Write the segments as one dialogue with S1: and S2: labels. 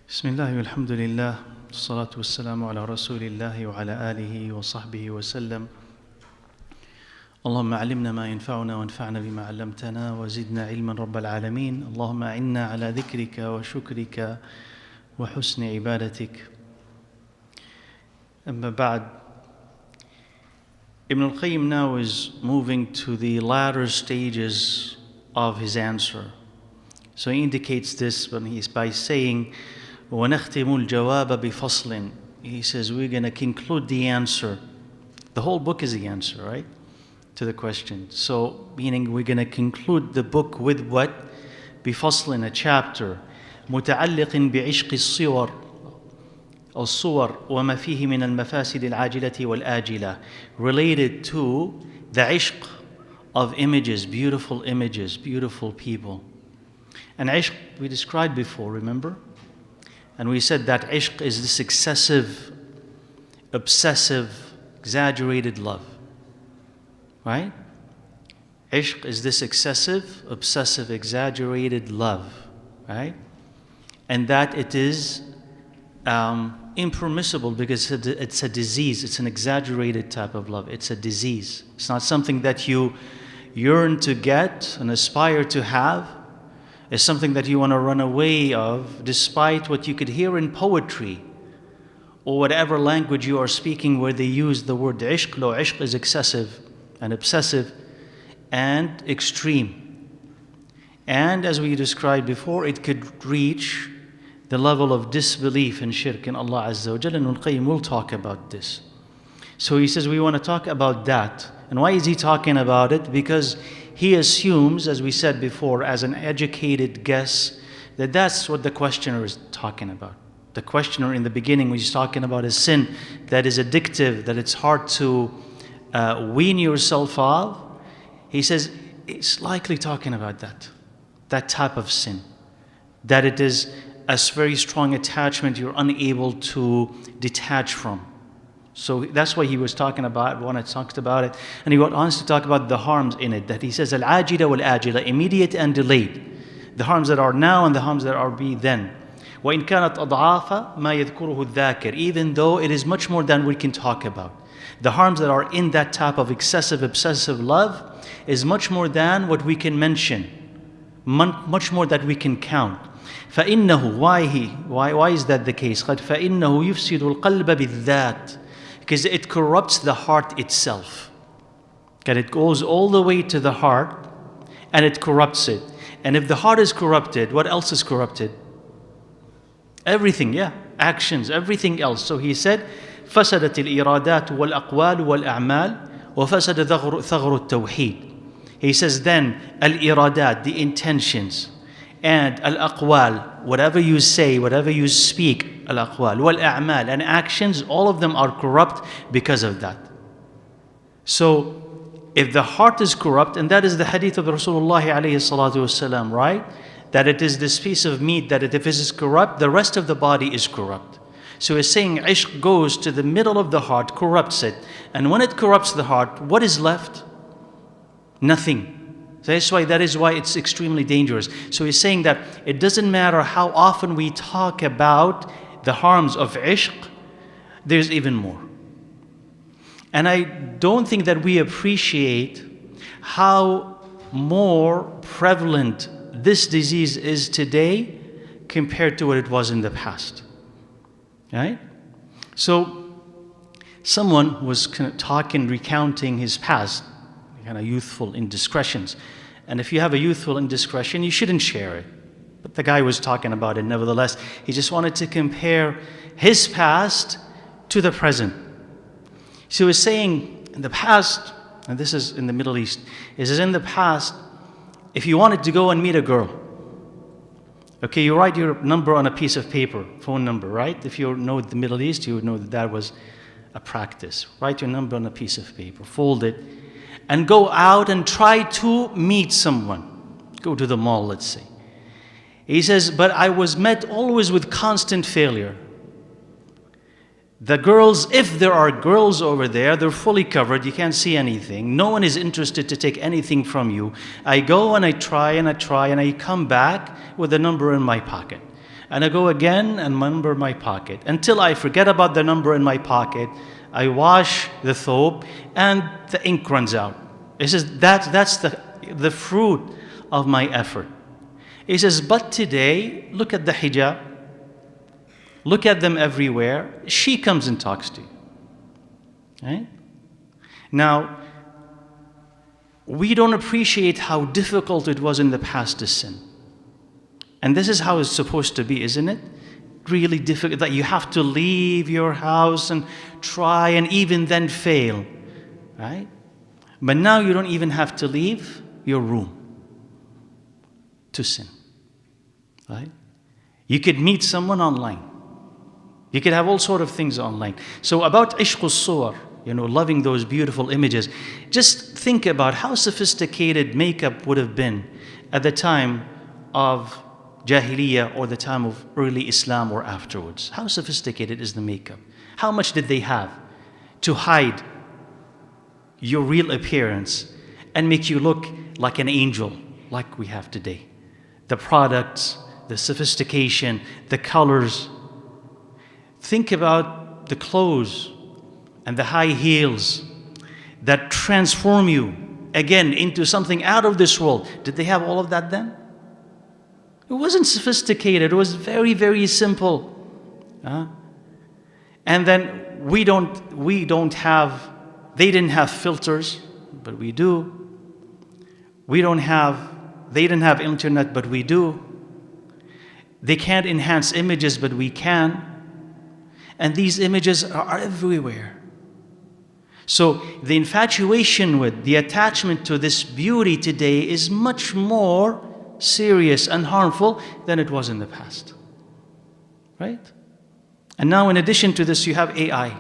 S1: بسم الله والحمد لله والصلاة والسلام على رسول الله وعلى آله وصحبه وسلم. اللهم علمنا ما ينفعنا وانفعنا بما علمتنا وزدنا علما رب العالمين. اللهم أعنا على ذكرك وشكرك وحسن عبادتك. أما بعد, Ibn al-Qayyim now is moving to the latter stages of his answer. So he indicates this when he's by saying, وَنَخْتِمُ الْجَوَابَ بِفَصْلٍ. He says we're going to conclude the answer. The whole book is the answer, right? To the question. So, meaning we're going to conclude the book with what? بِفَصْلٍ, a chapter. مُتَعَلِّقٍ بِعِشْقِ الصِّوَرِ الصور وما فيه من المفاسد العاجلة والآجلة, related to the ishq of images, beautiful people. And ishq we described before, remember? And we said that ishq is this excessive, obsessive, exaggerated love. Right? Ishq is this excessive, obsessive, exaggerated love. Right? And that it is impermissible because it's a disease. It's an exaggerated type of love. It's a disease. It's not something that you yearn to get and aspire to have. It's something that you want to run away of, despite what you could hear in poetry or whatever language you are speaking where they use the word ishq. Lo, ishq is excessive and obsessive and extreme. And as we described before, it could reach the level of disbelief and shirk in Allah Azza wa Jalla, and Al-Qayyim will talk about this. So he says we want to talk about that. And why is he talking about it? Because he assumes, as we said before, as an educated guess, that that's what the questioner is talking about. The questioner in the beginning was talking about a sin that is addictive, that it's hard to wean yourself off. He says it's likely talking about that type of sin, that it is a very strong attachment you're unable to detach from. So that's why he was talking about, when I talked about it. And he went on to talk about the harms in it, that he says, al-ajila wal-ajila, immediate and delayed. The harms that are now and the harms that are be then. وَإِنْ كَانَتْ أَضْعَافَ مَا يَذْكُرُهُ الذَّاكِرِ, even though it is much more than we can talk about. The harms that are in that type of excessive, obsessive love is much more than what we can mention. Much more that we can count. فَإِنَّهُ, why is that the case? قَدْ فَإِنَّهُ يُفْسِدُ الْقَلْبَ بِالذَّاتِ, because it corrupts the heart itself. And it goes all the way to the heart and it corrupts it. And if the heart is corrupted, what else is corrupted? Everything, yeah. Actions, everything else. So he said, فَسَدَتِ الْإِرَادَاتُ وَالْأَقْوَالُ وَالْأَعْمَالُ وَفَسَدَ ثَغْرُ التَّوْحِيدِ. He says then, al-iradat, the intentions, and al-aqwal, whatever you say, whatever you speak, al-aqwal, wal-a'mal, and actions, all of them are corrupt because of that. So, if the heart is corrupt, and that is the hadith of Rasulullah alayhi salatu wasalam, right? That it is this piece of meat, that if it is corrupt, the rest of the body is corrupt. So he's saying ishq goes to the middle of the heart, corrupts it. And when it corrupts the heart, what is left? Nothing. That is why it's extremely dangerous. So he's saying that it doesn't matter how often we talk about the harms of ishq, there's even more. And I don't think that we appreciate how more prevalent this disease is today compared to what it was in the past. Right? So someone was talking, recounting his past, kind of youthful indiscretions. And if you have a youthful indiscretion, you shouldn't share it. But the guy was talking about it nevertheless. He just wanted to compare his past to the present. So he was saying, in the past, and this is in the Middle East, he says in the past, if you wanted to go and meet a girl, okay, you write your number on a piece of paper, phone number, right? If you know the Middle East, you would know that that was a practice. Write your number on a piece of paper, fold it, and go out and try to meet someone. Go to the mall, let's say. He says, but I was met always with constant failure. The girls, if there are girls over there, they're fully covered, you can't see anything. No one is interested to take anything from you. I go and I try and I try and I come back with a number in my pocket. And I go again and number my pocket. Until I forget about the number in my pocket, I wash the thobe and the ink runs out. He says, that's the fruit of my effort. He says, but today, look at the hijab. Look at them everywhere. She comes and talks to you. Right? Now, we don't appreciate how difficult it was in the past to sin. And this is how it's supposed to be, isn't it? Really difficult, that you have to leave your house and try and even then fail, right? But now you don't even have to leave your room to sin, right? You could meet someone online. You could have all sort of things online. So about ishq al-suwar, loving those beautiful images, just think about how sophisticated makeup would have been at the time of Jahiliyyah or the time of early Islam or afterwards. How sophisticated is the makeup? How much did they have to hide your real appearance and make you look like an angel like we have today? The products, the sophistication, the colors. Think about the clothes and the high heels that transform you again into something out of this world. Did they have all of that then? It wasn't sophisticated. It was very, very simple. And then they didn't have filters, but we do. They didn't have internet, but we do. They can't enhance images, but we can. And these images are everywhere. So the infatuation with, the attachment to this beauty today is much more serious and harmful than it was in the past, right? And now in addition to this, you have AI.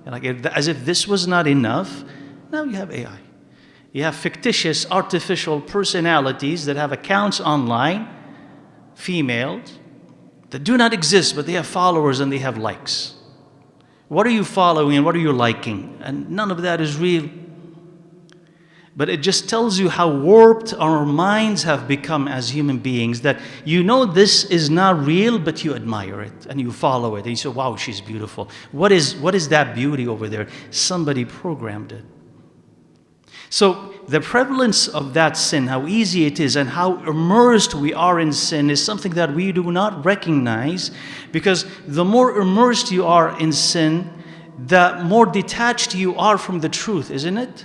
S1: As if this was not enough, now you have AI. You have fictitious, artificial personalities that have accounts online, females, that do not exist, but they have followers and they have likes. What are you following and what are you liking? And none of that is real. But it just tells you how warped our minds have become as human beings, that this is not real, but you admire it and you follow it. And you say, wow, she's beautiful. What is that beauty over there? Somebody programmed it. So the prevalence of that sin, how easy it is and how immersed we are in sin is something that we do not recognize, because the more immersed you are in sin, the more detached you are from the truth, isn't it?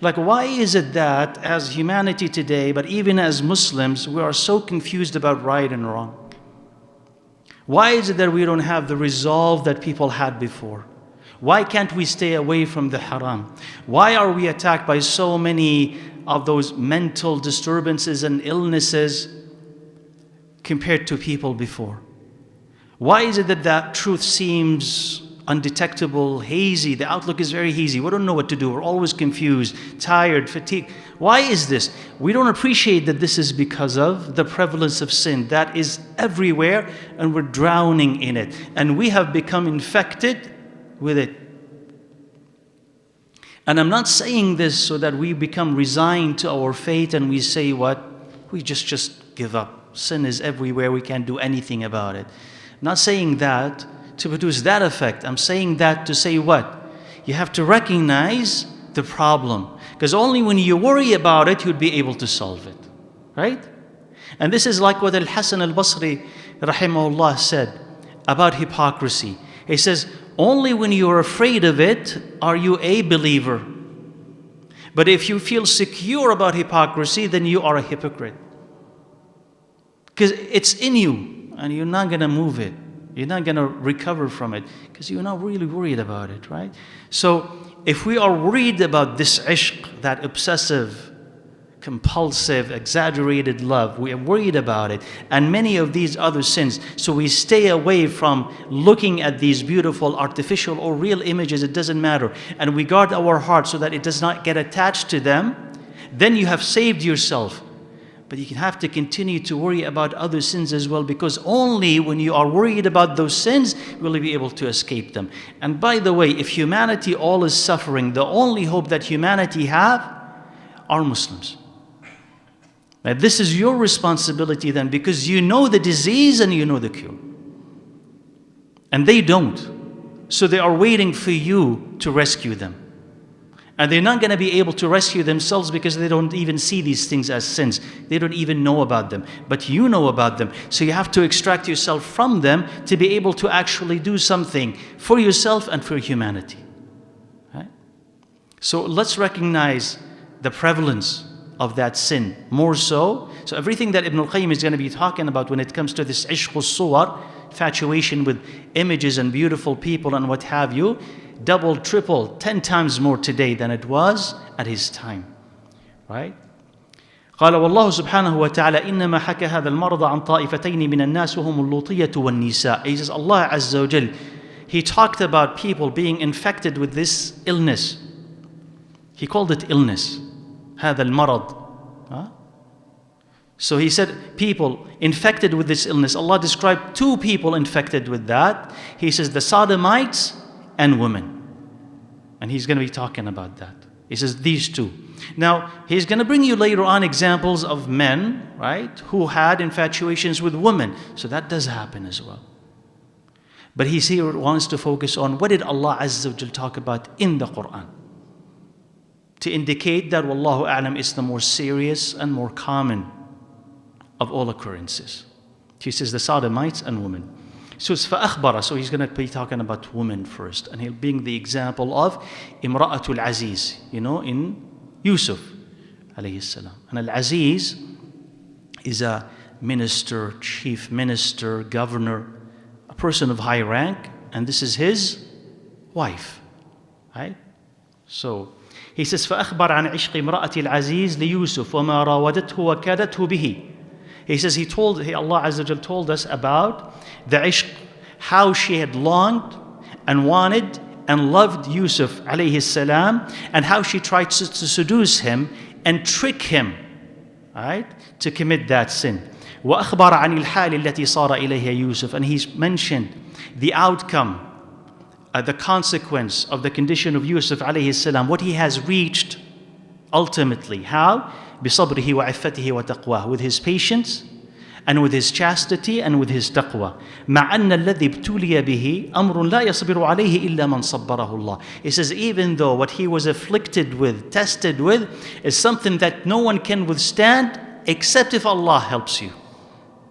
S1: Like, why is it that as humanity today, but even as Muslims, we are so confused about right and wrong? Why is it that we don't have the resolve that people had before? Why can't we stay away from the haram? Why are we attacked by so many of those mental disturbances and illnesses compared to people before? Why is it that that truth seems undetectable, hazy? The outlook is very hazy. We don't know what to do. We're always confused, tired, fatigued. Why is this? We don't appreciate that this is because of the prevalence of sin that is everywhere, and we're drowning in it. And we have become infected with it. And I'm not saying this so that we become resigned to our fate and we say what? We just give up. Sin is everywhere. We can't do anything about it. I'm not saying that to produce that effect. I'm saying that to say what? You have to recognize the problem. Because only when you worry about it, you'd be able to solve it. Right? And this is like what Al-Hasan al-Basri, rahimahullah, said about hypocrisy. He says, only when you're afraid of it are you a believer. But if you feel secure about hypocrisy, then you are a hypocrite. Because it's in you, and you're not going to move it. You're not going to recover from it, because you're not really worried about it, right? So if we are worried about this ishq, that obsessive, compulsive, exaggerated love, we are worried about it, and many of these other sins, so we stay away from looking at these beautiful artificial or real images, it doesn't matter, and we guard our heart so that it does not get attached to them, then you have saved yourself. But you have to continue to worry about other sins as well, because only when you are worried about those sins will you be able to escape them. And by the way, if humanity all is suffering, the only hope that humanity have are Muslims. Now, this is your responsibility then, because you know the disease and you know the cure. And they don't. So they are waiting for you to rescue them. And they're not going to be able to rescue themselves because they don't even see these things as sins. They don't even know about them. But you know about them. So you have to extract yourself from them to be able to actually do something for yourself and for humanity. Right? So let's recognize the prevalence of that sin more so. So everything that Ibn al-Qayyim is going to be talking about when it comes to this ishq al-suwar, infatuation with images and beautiful people and what have you, double, triple, 10 times more today than it was at his time. Right? قال والله سبحانه وتعالى إنما حكى هذا المرض عن طائفتين من الناس وهم اللوطية والنساء. He says Allah Azza wa Jal, He talked about people being infected with this illness. He called it illness. هذا المرض. So he said people infected with this illness. Allah described two people infected with that. He says the sodomites and women. And he's going to be talking about that. He says these two. Now, he's going to bring you later on examples of men, right, who had infatuations with women. So that does happen as well. But he here wants to focus on what did Allah Azza wa Jal talk about in the Quran, to indicate that Wallahu A'lam is the more serious and more common of all occurrences. He says the sodomites and women. So it's فَأَخْبَرَ. So he's going to be talking about women first. And he'll bring the example of Imra'atul Aziz, in Yusuf alayhi salam. And Al-Aziz is a minister, chief minister, governor, a person of high rank. And this is his wife. Right? So he says فَأَخْبَرَ عَنْ عِشْقِ امْرَأَةِ الْعَزِيزِ لِيُوسُفَ وَمَا رَاوَدَتْهُ وَكَادَتْهُ بِهِ. He says Allah Azza wa Jal told us about the ishq, how she had longed and wanted and loved Yusuf alayhi salam, and how she tried to seduce him and trick him, right, to commit that sin. وَأَخْبَرَ عَنِ الْحَالِ الَّتِي صَارَ إِلَيْهَا يُوسُف. And he's mentioned the outcome, the consequence of the condition of Yusuf alayhi salam, what he has reached ultimately. How? بِصَبْرِهِ وَعِفَّتِهِ وَتَقْوَاهِ. With his patience and with his chastity and with his taqwa. مَعَ أَنَّ الَّذِي ابْتُلِيَ بِهِ أَمْرٌ لَا يَصْبِرُ عَلَيْهِ إِلَّا مَنْ صَبَّرَهُ اللَّهِ. He says even though what he was afflicted with, tested with, is something that no one can withstand except if Allah helps you.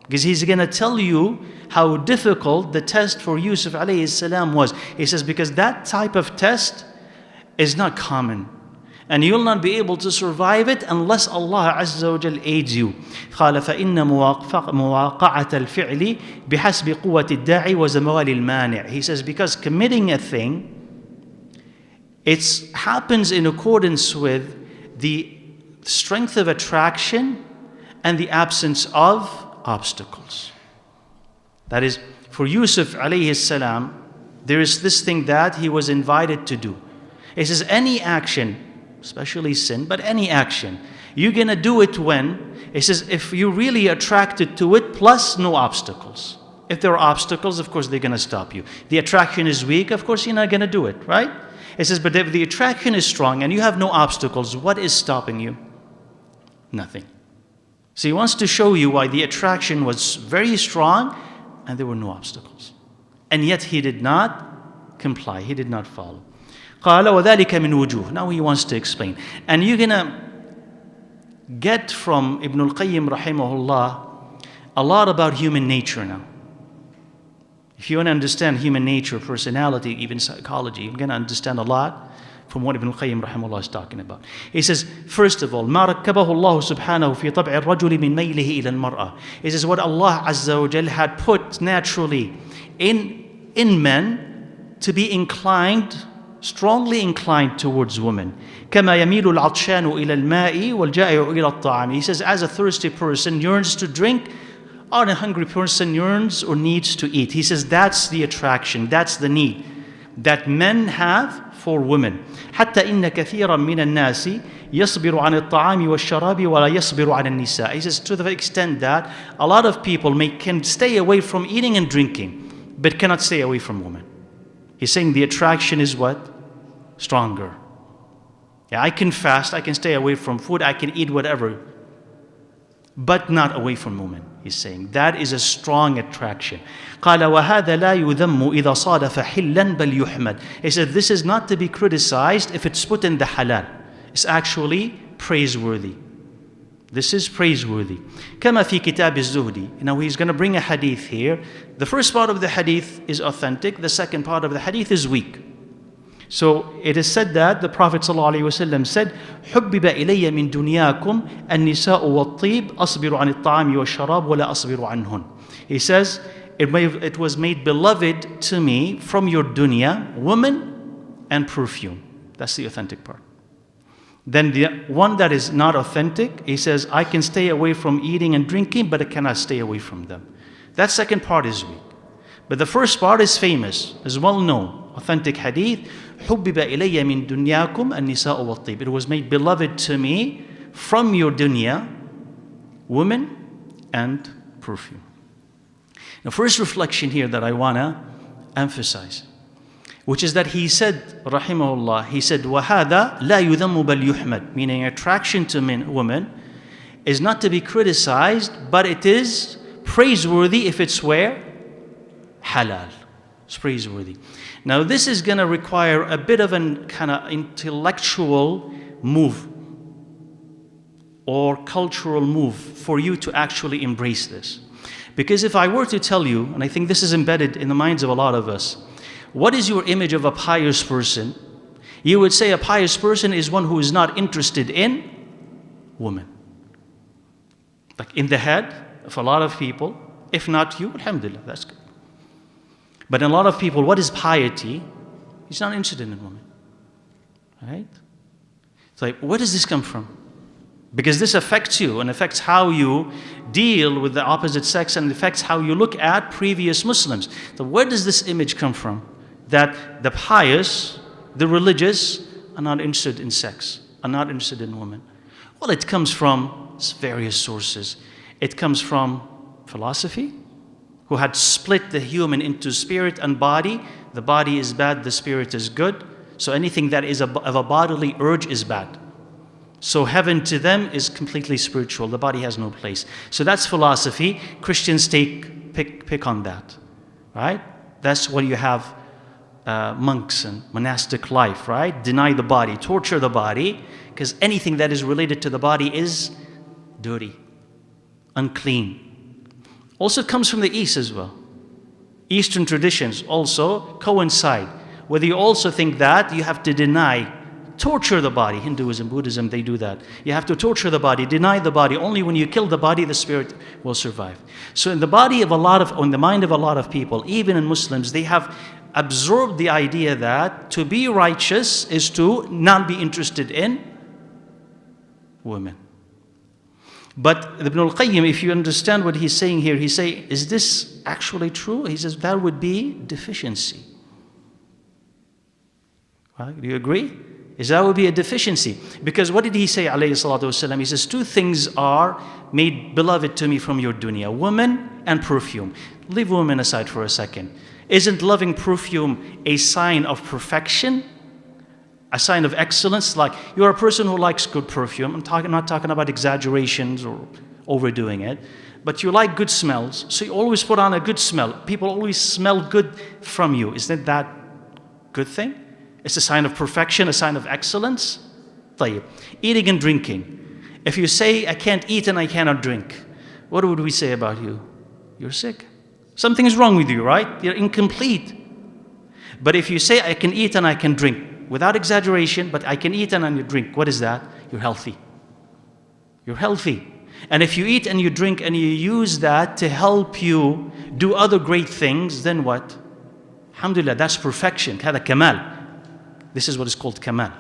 S1: Because he's going to tell you how difficult the test for Yusuf alayhi salam was. He says because that type of test is not common. And you'll not be able to survive it unless Allah Azza wa Jal aids you. قال فإن مواقعة الفعل بحسب قوة الداعي وزوال المانع. He says because committing a thing, it happens in accordance with the strength of attraction and the absence of obstacles. That is, for Yusuf alayhi salam, there is this thing that he was invited to do. He says any action, especially sin, but any action, you're going to do it when? He says if you're really attracted to it, plus no obstacles. If there are obstacles, of course they're going to stop you. The attraction is weak, of course you're not going to do it, right? He says, but if the attraction is strong and you have no obstacles, what is stopping you? Nothing. So he wants to show you why the attraction was very strong and there were no obstacles. And yet he did not comply, he did not follow. قال وذلك من وجوه. Now he wants to explain. And you're going to get from Ibn al-Qayyim rahimahullah a lot about human nature now. If you want to understand human nature, personality, even psychology, you're going to understand a lot from what Ibn al-Qayyim rahimahullah is talking about. He says, first of all, ما ركبه الله سبحانه في طبع الرجل من ميله إلى المرأة. He says what Allah Azza wa Jal had put naturally in men to be inclined, strongly inclined towards women. كما يميل العطشان إلى الماء والجائع إلى الطعام. He says as a thirsty person yearns to drink, or a hungry person yearns or needs to eat. He says that's the attraction, that's the need that men have for women. حتى إن كثيرا من الناس يصبر عن الطعام والشراب ولا يصبر عن النساء. He says to the extent that a lot of people can stay away from eating and drinking, but cannot stay away from women. He's saying the attraction is what? Stronger. Yeah, I can fast, I can stay away from food, I can eat whatever. but not away from women. He's saying that is a strong attraction. قال وهذا لا يذم إذا صادف حلا بل يحمد. He said this is not to be criticized if it's put in the halal. It's actually praiseworthy. This is praiseworthy. كما في كتاب الزهد. Now he's going to bring a hadith here. The first part of the hadith is authentic. The second part of the hadith is weak. So it is said that the Prophet ﷺ said, حُبِّبَ إِلَيَّ مِن دُنْيَاكُمْ النِّسَاءُ وَالطِّيبُ أَصْبِرُ عَنِ الطَّعَامِ وَالشَّرَابِ وَلَا أَصْبِرُ عَنْهُنْ. He says, it was made beloved to me from your dunya, woman and perfume. That's the authentic part. Then the one that is not authentic, he says, I can stay away from eating and drinking, but I cannot stay away from them. That second part is weak. But the first part is famous, is well known. Authentic hadith, حُبِّبَ إِلَيَّ مِن دُنْيَاكُمْ النِّسَاءُ وَالطِّيبُ. It was made beloved to me from your dunya, women and perfume. The first reflection here that I want to emphasize, which is that he said, rahimahullah, he said, وَهَذَا لَا يُذَمُّ بَلْ يُحْمَدْ. Meaning attraction to women is not to be criticized, but it is praiseworthy if it's where? Halal. It's praiseworthy. Now this is going to require a bit of an kind of intellectual move or cultural move for you to actually embrace this. Because if I were to tell you, and I think this is embedded in the minds of a lot of us, what is your image of a pious person? You would say a pious person is one who is not interested in women. Like in the head of a lot of people, if not you, alhamdulillah, that's good. But in a lot of people, what is piety? He's not interested in women. Right? It's like, where does this come from? Because this affects you and affects how you deal with the opposite sex and affects how you look at previous Muslims. So where does this image come from? That the pious, the religious, are not interested in sex, are not interested in women. Well, it comes from various sources. It comes from philosophy, who had split the human into spirit and body. The body is bad, the spirit is good. So anything that is of a bodily urge is bad. So heaven to them is completely spiritual. The body has no place. So that's philosophy. Christians pick on that, right? That's what you have monks and monastic life, right? Deny the body, torture the body, because anything that is related to the body is dirty, unclean. Also it comes from the East as well. Eastern traditions also coincide. Whether you also think that you have to deny, torture the body. Hinduism, Buddhism, they do that. You have to torture the body, deny the body. Only when you kill the body, the spirit will survive. So in the mind of a lot of people, even in Muslims, they have absorbed the idea that to be righteous is to not be interested in women. But Ibn al-Qayyim, if you understand what he's saying here, he say, is this actually true? He says that would be deficiency. Right? Do you agree? That would be a deficiency. Because what did he say, alayhi salatu wasalam? He says, two things are made beloved to me from your dunya, women and perfume. Leave women aside for a second. Isn't loving perfume a sign of perfection? A sign of excellence? Like you're a person who likes good perfume. I'm not talking about exaggerations or overdoing it. But you like good smells, so you always put on a good smell. People always smell good from you. Isn't that a good thing? It's a sign of perfection, a sign of excellence. طيب. Eating and drinking. If you say, I can't eat and I cannot drink, what would we say about you? You're sick. Something is wrong with you, right? You're incomplete. But if you say, I can eat and I can drink, without exaggeration, but I can eat and I drink, what is that? You're healthy. You're healthy. And if you eat and you drink and you use that to help you do other great things, then what? Alhamdulillah, that's perfection. هذا كمال. This is what is called kamal.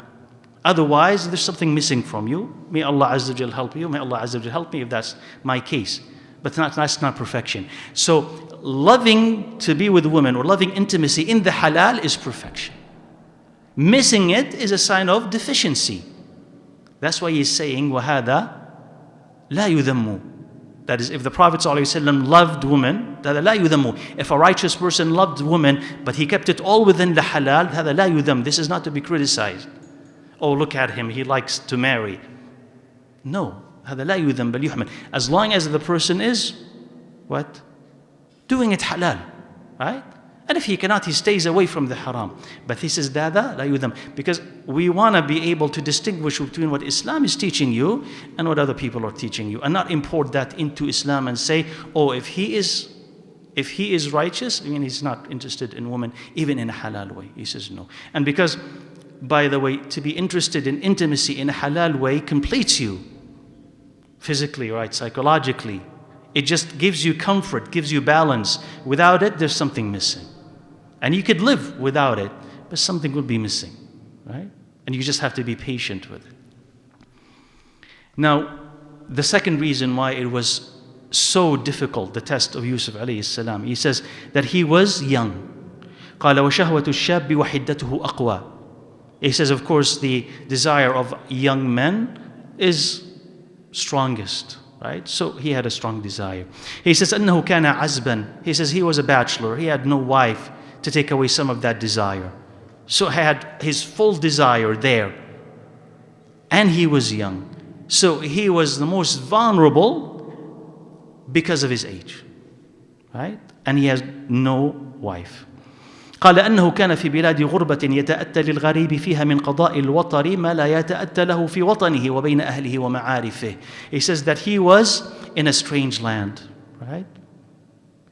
S1: Otherwise, there's something missing from you. May Allah Azza wa Jal help you. May Allah Azza wa Jal help me if that's my case. But that's not perfection. So loving to be with women or loving intimacy in the halal is perfection. Missing it is a sign of deficiency. That's why he's saying, وَهَذَا لَا يُذَمُّ. That is, if the Prophet ﷺ loved women, هذا لا يذم. If a righteous person loved women, but he kept it all within the halal, هذا لا يذم. This is not to be criticized. Oh, look at him, he likes to marry. No, هذا لا يذم بل يحمد. As long as the person is, what? Doing it halal, right? And if he cannot, he stays away from the haram. But he says, Dada, la yudham. Because we want to be able to distinguish between what Islam is teaching you and what other people are teaching you. And not import that into Islam and say, oh, if he is righteous, I mean, he's not interested in women, even in a halal way. He says no. And because, by the way, to be interested in intimacy in a halal way completes you physically, right, psychologically. It just gives you comfort, gives you balance. Without it, there's something missing. And you could live without it, but something will be missing, right? And you just have to be patient with it. Now, the second reason why it was so difficult, the test of Yusuf alayhi salam, he says that he was young. قال وشهوة الشاب وحدته أقوى. He says, of course, the desire of young men is strongest. Right? So he had a strong desire. He says, أنه كان عزبا. He says he was a bachelor. He had no wife to take away some of that desire. So he had his full desire there. And he was young. So he was the most vulnerable because of his age. Right? And he has no wife. قال أنه كان في بلاد غربة يتأتى للغريب فيها من قضاء الوطر ما لا يتأتى له في وطنه وبين أهله ومعارفه. He says that he was in a strange land, right?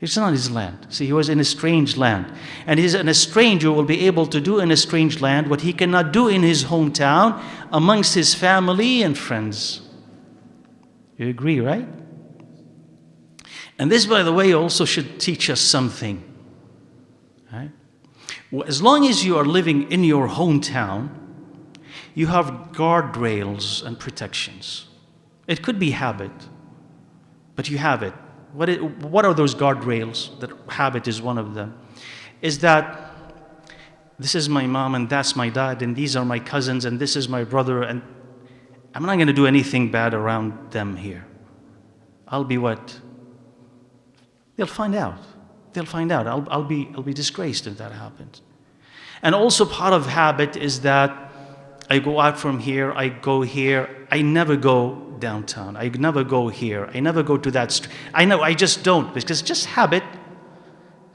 S1: It's not his land. See, he was in a strange land. And a stranger will be able to do in a strange land what he cannot do in his hometown amongst his family and friends. You agree, right? And this, by the way, also should teach us something, right? As long as you are living in your hometown, you have guardrails and protections. It could be habit, but you have it. What are those guardrails? That habit is one of them. Is that this is my mom and that's my dad and these are my cousins and this is my brother and I'm not going to do anything bad around them here. I'll be what? They'll find out. They'll find out. I'll be disgraced if that happens. And also part of habit is that I go out from here, I go here, I never go downtown, I never go here, I never go to that street. I know, I just don't, because it's just habit.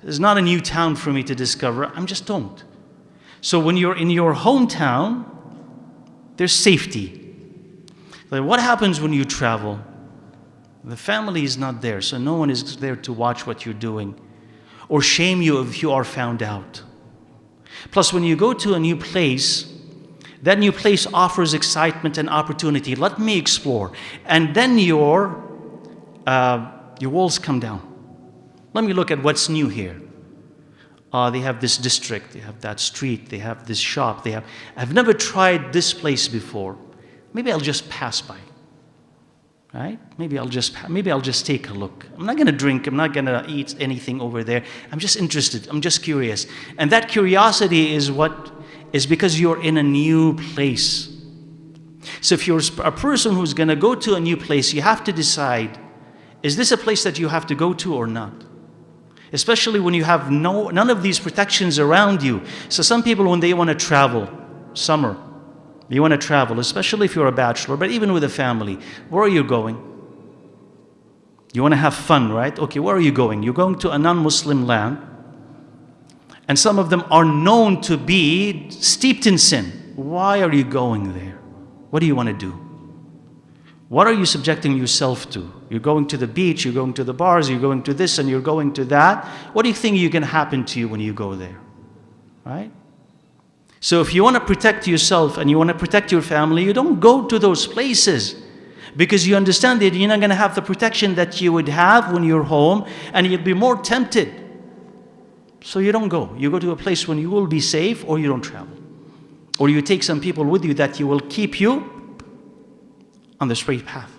S1: It's not a new town for me to discover, I just don't. So when you're in your hometown, there's safety. Like what happens when you travel? The family is not there, so no one is there to watch what you're doing or shame you if you are found out. Plus, when you go to a new place, that new place offers excitement and opportunity. Let me explore. And then your walls come down. Let me look at what's new here. They have this district, they have that street, they have this shop, I've never tried this place before. Maybe I'll just pass by. Right? Maybe I'll just take a look. I'm not going to drink. I'm not going to eat anything over there. I'm just interested. I'm just curious. And that curiosity is because you're in a new place. So if you're a person who's going to go to a new place, you have to decide, is this a place that you have to go to or not? Especially when you have none of these protections around you. So some people, when they want to travel, summer, you want to travel, especially if you're a bachelor, but even with a family, where are you going? You want to have fun, right? Okay, where are you going? You're going to a non-Muslim land, and some of them are known to be steeped in sin. Why are you going there? What do you want to do? What are you subjecting yourself to? You're going to the beach, you're going to the bars, you're going to this and you're going to that. What do you think can happen to you when you go there? Right? So if you want to protect yourself and you want to protect your family, you don't go to those places because you understand that you're not going to have the protection that you would have when you're home and you'll be more tempted. So you don't go. You go to a place when you will be safe or you don't travel. Or you take some people with you that you will keep you on the straight path.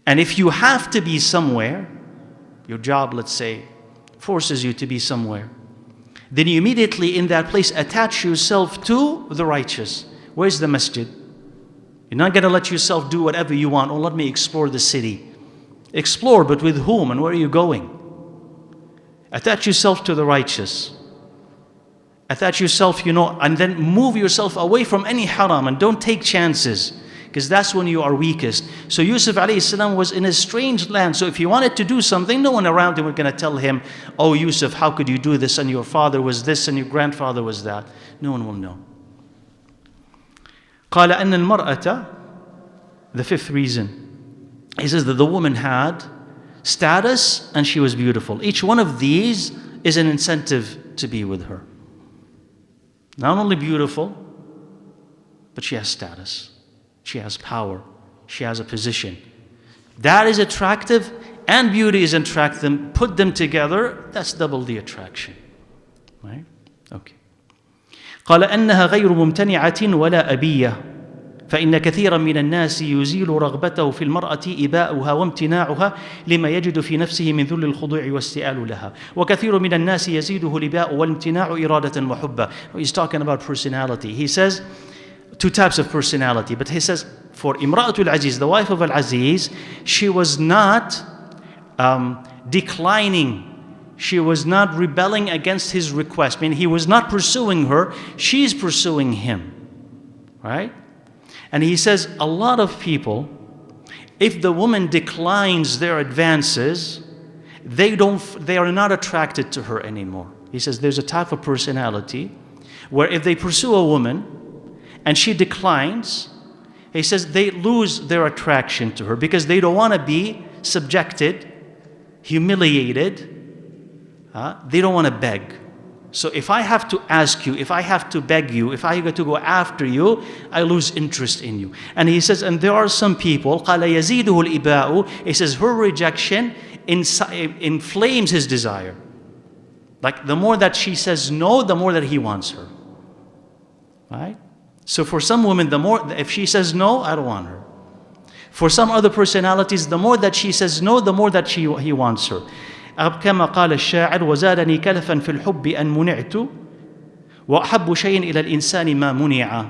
S1: And if you have to be somewhere, your job, let's say, forces you to be somewhere, then you immediately in that place attach yourself to the righteous. Where's the masjid? You're not going to let yourself do whatever you want. Oh, let me explore the city. Explore, but with whom and where are you going? Attach yourself to the righteous. Attach yourself, and then move yourself away from any haram and don't take chances. because that's when you are weakest. So Yusuf alayhi salam was in a strange land. So if he wanted to do something, no one around him was going to tell him, oh Yusuf, how could you do this? And your father was this and your grandfather was that. No one will know. قال أن المرأة, the fifth reason, he says that the woman had status and she was beautiful. Each one of these is an incentive to be with her. Not only beautiful, but she has status. She has power. She has a position. That is attractive, and beauty is attractive. Put them together, that's double the attraction. Right? Okay. قال أنها غير ممتنعة ولا أبية فإن كثيرا من الناس يزيل رغبته في المرأة إباؤها وامتناعها لما يجد في نفسه من ذل الخضوع واستئال لها وكثير من الناس يزيده الإباء والامتناع إرادة وحبا. He's talking about personality. He says two types of personality, but he says for Imra'atul Aziz, the wife of Al-Aziz, she was not declining. She was not rebelling against his request. I mean, he was not pursuing her, she's pursuing him. Right? And he says a lot of people, if the woman declines their advances, they are not attracted to her anymore. He says there's a type of personality where if they pursue a woman and she declines, he says they lose their attraction to her because they don't want to be subjected, humiliated. They don't want to beg. So if I have to ask you, if I have to beg you, if I have to go after you, I lose interest in you. And he says, and there are some people, قَالَ يَزِيدُهُ الْإِبَاءُ, he says her rejection inflames his desire. Like the more that she says no, the more that he wants her. Right? So for some women, the more, if she says no, I don't want her. For some other personalities, the more that she says no, the more that he wants her. كما قال الشاعر وزادني كلفا في الحب أن منعت وأحب شيء إلى الإنسان ما منع.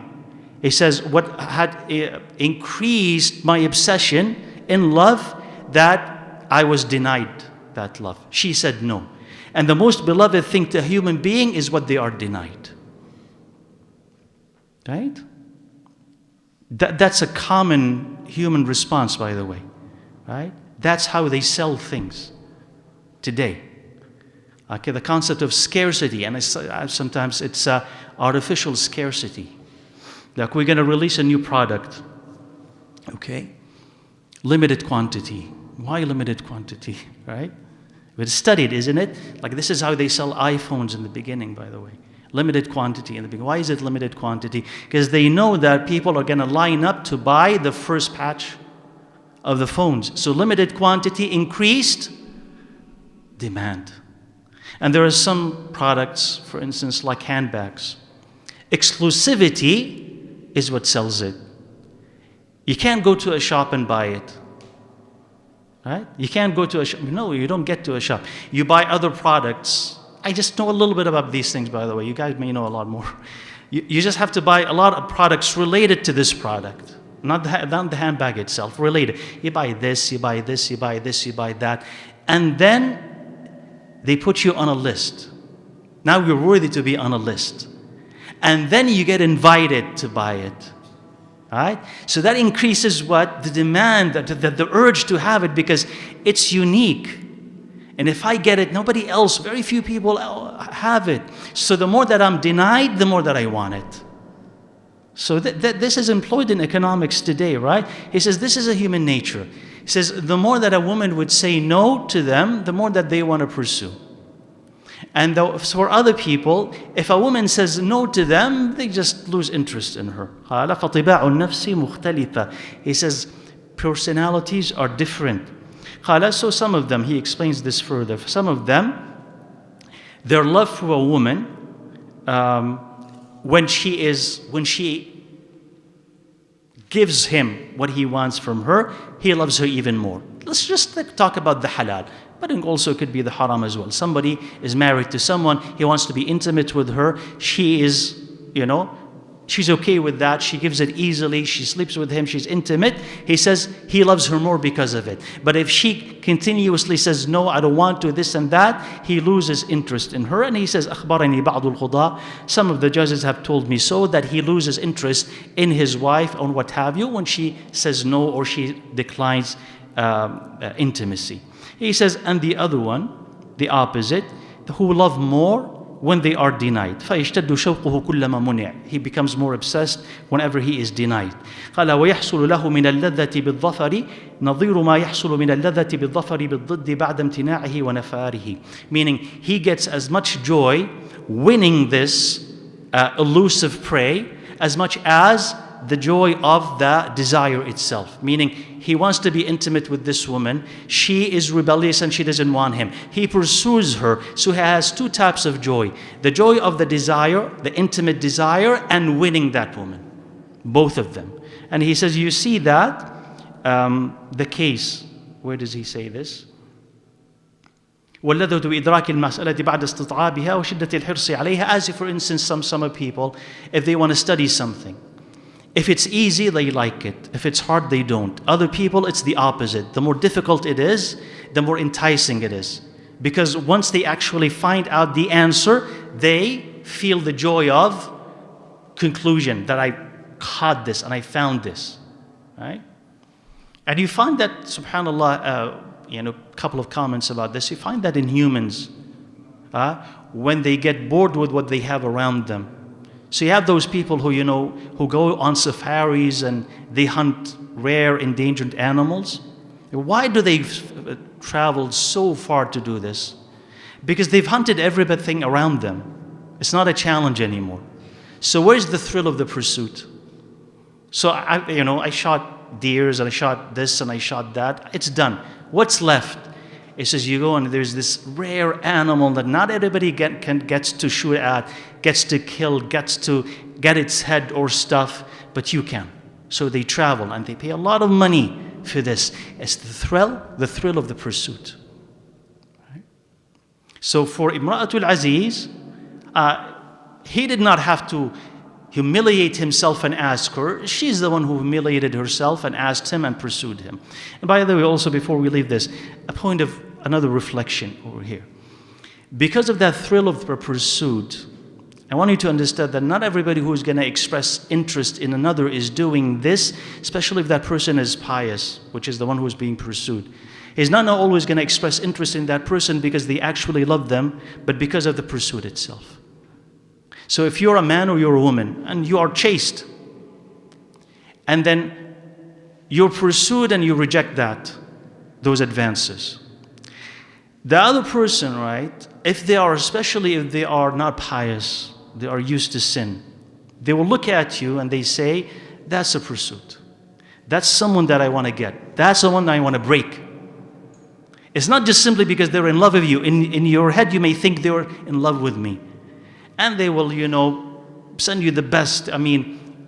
S1: He says what had increased my obsession in love, that I was denied that love. She said no. And the most beloved thing to a human being is what they are denied. Right? That's a common human response, by the way. Right? That's how they sell things today. Okay, the concept of scarcity, and sometimes it's artificial scarcity. Like we're going to release a new product. Okay? Limited quantity. Why limited quantity? Right? It's studied, isn't it? Like this is how they sell iPhones in the beginning, by the way. Limited quantity in the beginning. Why is it limited quantity? Because they know that people are going to line up to buy the first batch of the phones. So limited quantity, increased demand. And there are some products, for instance, like handbags. Exclusivity is what sells it. You can't go to a shop and buy it. Right? You can't go to a shop. No, you don't get to a shop. You buy other products. I just know a little bit about these things, by the way. You guys may know a lot more. You just have to buy a lot of products related to this product. Not the handbag itself, related. You buy this, you buy this, you buy this, you buy that. And then they put you on a list. Now you're worthy to be on a list. And then you get invited to buy it. Right? So that increases what? The demand, the urge to have it because it's unique. And if I get it, nobody else, very few people have it. So the more that I'm denied, the more that I want it. So this is employed in economics today, right? He says this is a human nature. He says the more that a woman would say no to them, the more that they want to pursue. And for other people, if a woman says no to them, they just lose interest in her. He says personalities are different. So some of them, he explains this further. Some of them, their love for a woman, when she gives him what he wants from her, he loves her even more. Let's just talk about the halal, but it also could be the haram as well. Somebody is married to someone, he wants to be intimate with her. She is, She's okay with that. She gives it easily. She sleeps with him. She's intimate. He says he loves her more because of it. But if she continuously says, no, I don't want to, this and that, he loses interest in her. And he says, أخبرني بعض القضاة. Some of the judges have told me so, that he loses interest in his wife or what have you when she says no or she declines intimacy. He says, and the other one, the opposite, who love more when they are denied. فَيَشْتَدُّ شَوْقُهُ كُلَّمَا مُنِعَ. He becomes more obsessed whenever he is denied. قال ويحصل له من اللذة بالظفر نظير ما يحصل من اللذة بالظفر بالضد بعد امتناعه ونفاره. Meaning he gets as much joy winning this elusive prey as much as the joy of the desire itself. Meaning he wants to be intimate with this woman. She is rebellious and she doesn't want him. He pursues her. So he has two types of joy. The joy of the desire, the intimate desire, and winning that woman. Both of them. And he says, you see that, the case, where does he say this? واللذة بإدراك المسألة بعد استطعابها وشدة الحرص عليها. As if, for instance, some people, if they want to study something, if it's easy, they like it. If it's hard, they don't. Other people, it's the opposite. The more difficult it is, the more enticing it is. Because once they actually find out the answer, they feel the joy of conclusion, that I caught this and I found this. Right? And you find that, subhanAllah, a couple of comments about this, you find that in humans, when they get bored with what they have around them. So you have those people who, who go on safaris and they hunt rare endangered animals. Why do they travel so far to do this? Because they've hunted everything around them. It's not a challenge anymore. So where's the thrill of the pursuit? So I shot deers and I shot this and I shot that. It's done. What's left? It says you go and there's this rare animal that not everybody gets to shoot at, gets to kill, gets to get its head or stuff, but you can. So they travel and they pay a lot of money for this. It's the thrill of the pursuit. Right? So for Imra'atul Aziz, he did not have to humiliate himself and ask her. She's the one who humiliated herself and asked him and pursued him. And by the way, also before we leave this, a point of another reflection over here. Because of that thrill of the pursuit, I want you to understand that not everybody who is going to express interest in another is doing this, especially if that person is pious, which is the one who is being pursued. He's not always going to express interest in that person because they actually love them, but because of the pursuit itself. So if you're a man or you're a woman and you are chaste, and then you're pursued and you reject those advances. The other person, right, especially if they are not pious, they are used to sin, they will look at you and they say, that's a pursuit. That's someone that I want to get. That's the one I want to break. It's not just simply because they're in love with you. In your head, you may think they're in love with me. And they will, send you the best,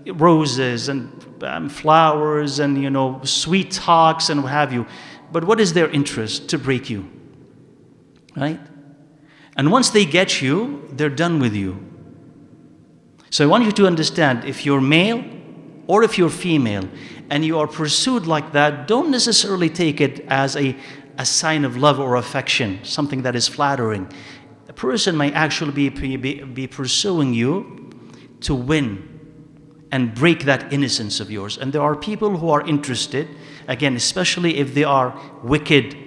S1: roses and flowers and, sweet talks and what have you. But what is their interest? To break you. Right? And once they get you, they're done with you. So I want you to understand, if you're male or if you're female and you are pursued like that, don't necessarily take it as a sign of love or affection, something that is flattering. A person might actually be pursuing you to win and break that innocence of yours. And there are people who are interested, again, especially if they are wicked,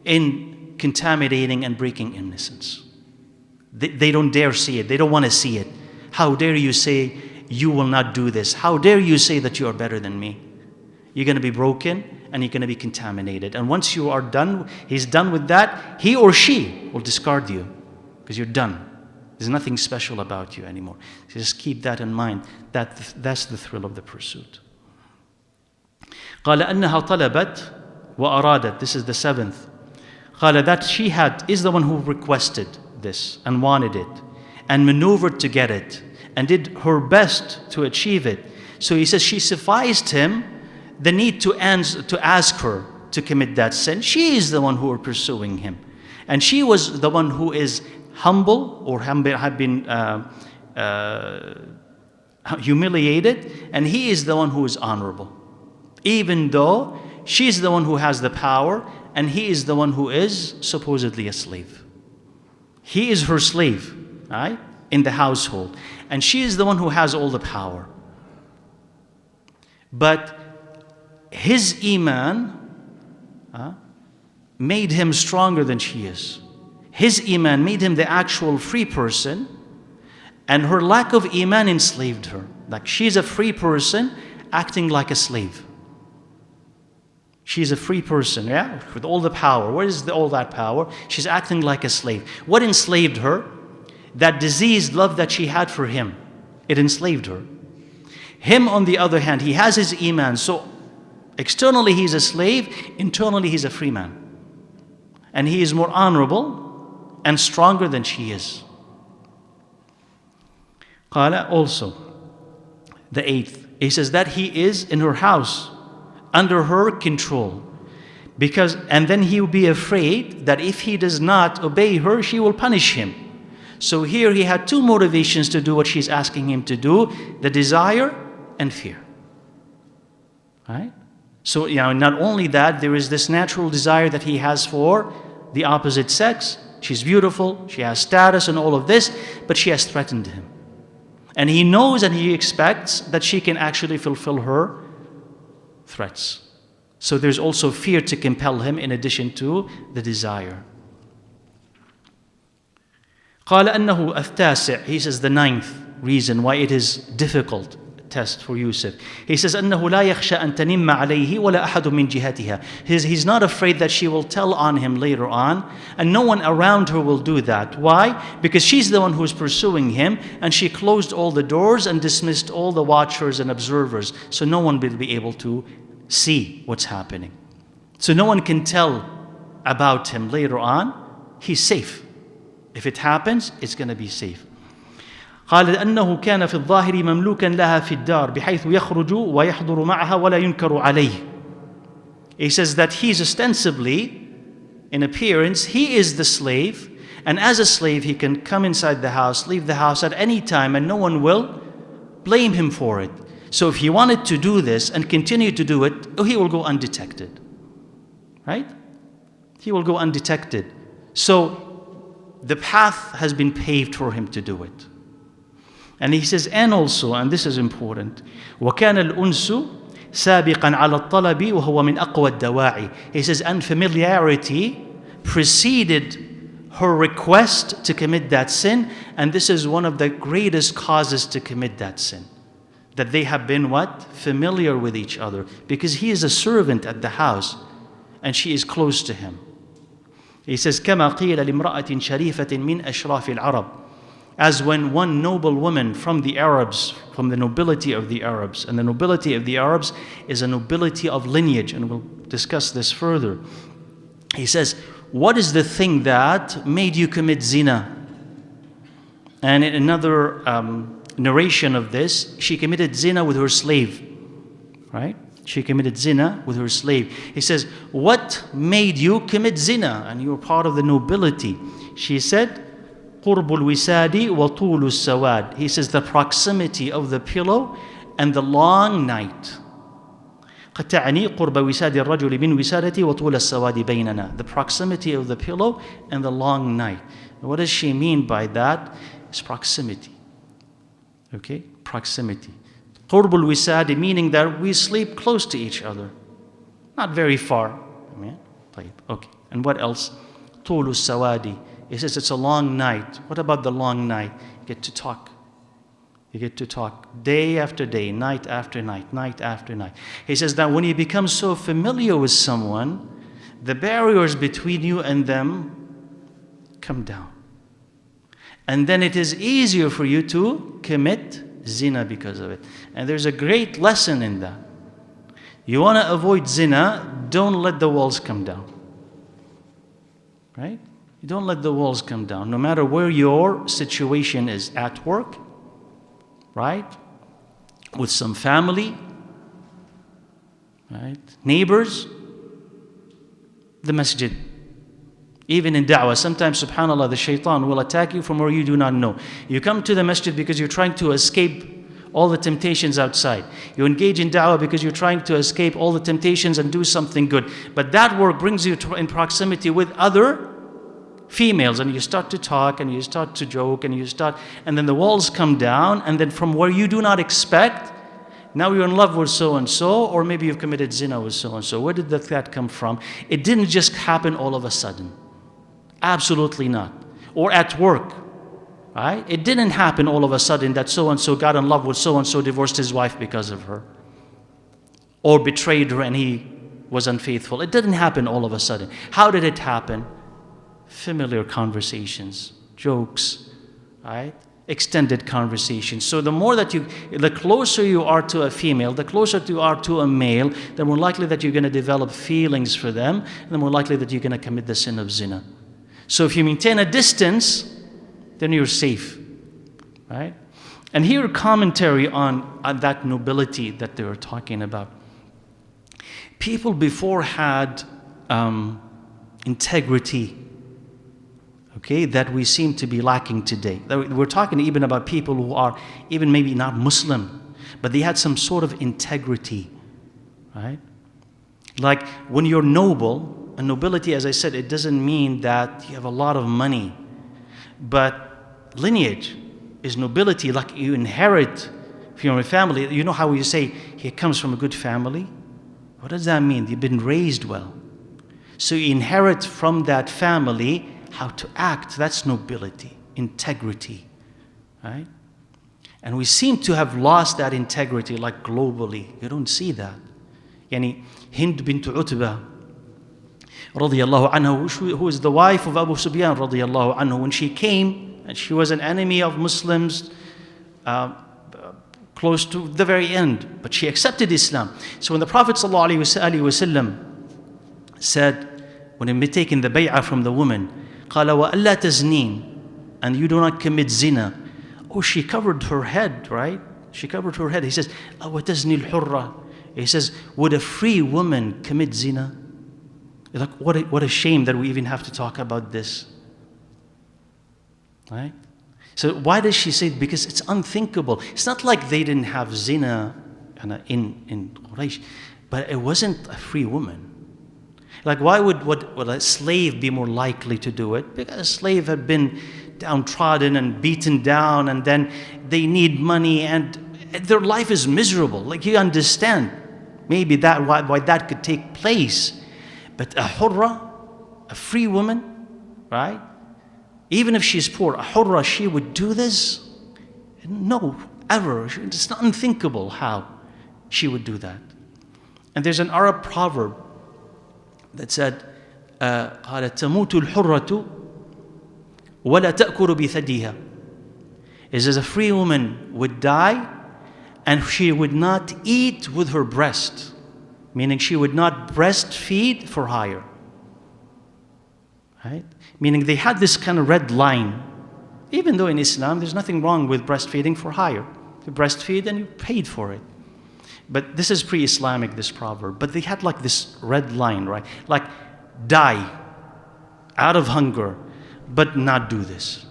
S1: in contaminating and breaking innocence. They don't dare see it. They don't want to see it. How dare you say you will not do this? How dare you say that you are better than me? You're going to be broken and you're going to be contaminated. And once you are done, he's done with that, he or she will discard you because you're done. There's nothing special about you anymore. So just keep that in mind. That's the thrill of the pursuit. قال أنها طلبت وأرادت. This is the seventh. قال that she is the one who requested this and wanted it and maneuvered to get it and did her best to achieve it. So he says she sufficed him the need to ask her to commit that sin. She is the one who are pursuing him. And she was the one who is humble or have been humiliated, and he is the one who is honorable. Even though she's the one who has the power, and he is the one who is supposedly a slave. He is her slave, right, in the household, and she is the one who has all the power. But his iman made him stronger than she is. His iman made him the actual free person, and her lack of iman enslaved her. Like, she's a free person acting like a slave. She's a free person, yeah, with all the power. Where is all that power? She's acting like a slave. What enslaved her? That diseased love that she had for him. It enslaved her. Him, on the other hand, he has his iman. So externally he's a slave, internally he's a free man. And he is more honorable and stronger than she is. Qala, also, the 8th, he says that he is in her house, under her control. And then he will be afraid that if he does not obey her, she will punish him. So here he had two motivations to do what she's asking him to do: the desire and fear. Right? So, not only that, there is this natural desire that he has for the opposite sex. She's beautiful, she has status and all of this, but she has threatened him. And he knows and he expects that she can actually fulfill her threats. So there's also fear to compel him in addition to the desire. قال أنه التاسع, he says the 9th reason why it is difficult test for Yusuf. He says أنه لا يخشى أن تنم عليه ولا أحد من جهتها. He's not afraid that she will tell on him later on, and no one around her will do that. Why? Because she's the one who is pursuing him, and she closed all the doors and dismissed all the watchers and observers, so no one will be able to see what's happening. So no one can tell about him later on. He's safe. If it happens, it's going to be safe. قال أنه كان في الظاهر مملوكا لها في الدار بحيث يخرج ويحضر معها ولا ينكر عليه. He says that he's ostensibly, in appearance, he is the slave, and as a slave he can come inside the house, leave the house at any time, and no one will blame him for it. So if he wanted to do this and continue to do it, he will go undetected. Right? He will go undetected. So the path has been paved for him to do it. And he says, and also, and this is important, وَكَانَ الْأُنْسُ سَابِقًا عَلَى الطَّلَبِ وَهُوَ مِنْ أَقْوَى الدَّوَاعِ. He says, and familiarity preceded her request to commit that sin, and this is one of the greatest causes to commit that sin. That they have been what? Familiar with each other. Because he is a servant at the house, and she is close to him. He says, كَمَا قِيلَ لِمْرَأَةٍ شَرِيفَةٍ مِنْ أَشْرَافِ الْعَرَبِ. As when one noble woman from the Arabs, from the nobility of the Arabs, and the nobility of the Arabs is a nobility of lineage, and we'll discuss this further. He says, what is the thing that made you commit zina? And in another narration of this, she committed zina with her slave. Right? She committed zina with her slave. He says, what made you commit zina? And you were part of the nobility. She said, قُرْبُ الْوِسَادِ وَطُولُ السَّوَادِ. He says, the proximity of the pillow and the long night. قد تعني قرب وساد الرجل من وسادتي وطول السواد بيننا. The proximity of the pillow and the long night. What does she mean by that? It's proximity. Okay? Proximity. قرب الوساد, meaning that we sleep close to each other. Not very far. Okay. And what else? طول السواد. He says it's a long night. What about the long night? You get to talk. You get to talk day after day, night after night, night after night. He says that when you become so familiar with someone, the barriers between you and them come down. And then it is easier for you to commit zina because of it. And there's a great lesson in that. You want to avoid zina, don't let the walls come down. Right? You don't let the walls come down, no matter where your situation is, at work, right? With some family, right? Neighbors, the masjid. Even in da'wah, sometimes, subhanAllah, the shaitan will attack you from where you do not know. You come to the masjid because you're trying to escape all the temptations outside. You engage in da'wah because you're trying to escape all the temptations and do something good. But that work brings you in proximity with other females, and you start to talk and you start to joke and then the walls come down, and then from where you do not expect, now you're in love with so and so, or maybe you've committed zina with so and so. Where did that come from? It didn't just happen all of a sudden. Absolutely not. Or at work, right? It didn't happen all of a sudden that so and so got in love with so and so, divorced his wife because of her, or betrayed her and he was unfaithful. It didn't happen all of a sudden. How did it happen? Familiar conversations, jokes, right? Extended conversations. So the closer you are to a female, the closer you are to a male, the more likely that you're going to develop feelings for them, and the more likely that you're going to commit the sin of zina. So if you maintain a distance, then you're safe, right? And here commentary on that nobility that they were talking about. People before had integrity, okay, that we seem to be lacking today. We're talking even about people who are even maybe not Muslim, but they had some sort of integrity, right? Like when you're noble, and nobility, as I said, it doesn't mean that you have a lot of money, but lineage is nobility, like you inherit from your family. You know how you say, he comes from a good family? What does that mean? You've been raised well. So you inherit from that family how to act. That's nobility, integrity, right? And we seem to have lost that integrity, like globally. You don't see that. Yani Hind bint Utbah radiyallahu anha, who is the wife of Abu Sufyan radiyallahu anhu, when she came, and she was an enemy of Muslims close to the very end, but she accepted Islam. So when the Prophet sallallahu alaihi wasallam said, when he had taken the bay'ah from the woman, قال وَأَلَّا تَزْنِينَ, and you do not commit zina. Oh, she covered her head, right? She covered her head. He says, وَتَزْنِي الْحُرَّةِ. He says, would a free woman commit zina? Like, what a shame that we even have to talk about this, right? So why does she say it? Because it's unthinkable. It's not like they didn't have zina in Quraysh, but it wasn't a free woman. Like, why would a slave be more likely to do it? Because a slave had been downtrodden and beaten down, and then they need money, and their life is miserable. Like, you understand maybe that why that could take place. But a hurra, a free woman, right? Even if she's poor, a hurra, she would do this? No, ever. It's not unthinkable how she would do that. And there's an Arab proverb that said, قالت تموت الحرة ولا تأكل بثديها. It says a free woman would die and she would not eat with her breast, meaning she would not breastfeed for hire. Right? Meaning they had this kind of red line. Even though in Islam there's nothing wrong with breastfeeding for hire. You breastfeed and you paid for it. But this is pre-Islamic, this proverb. But they had like this red line, right? Like, die out of hunger, but not do this.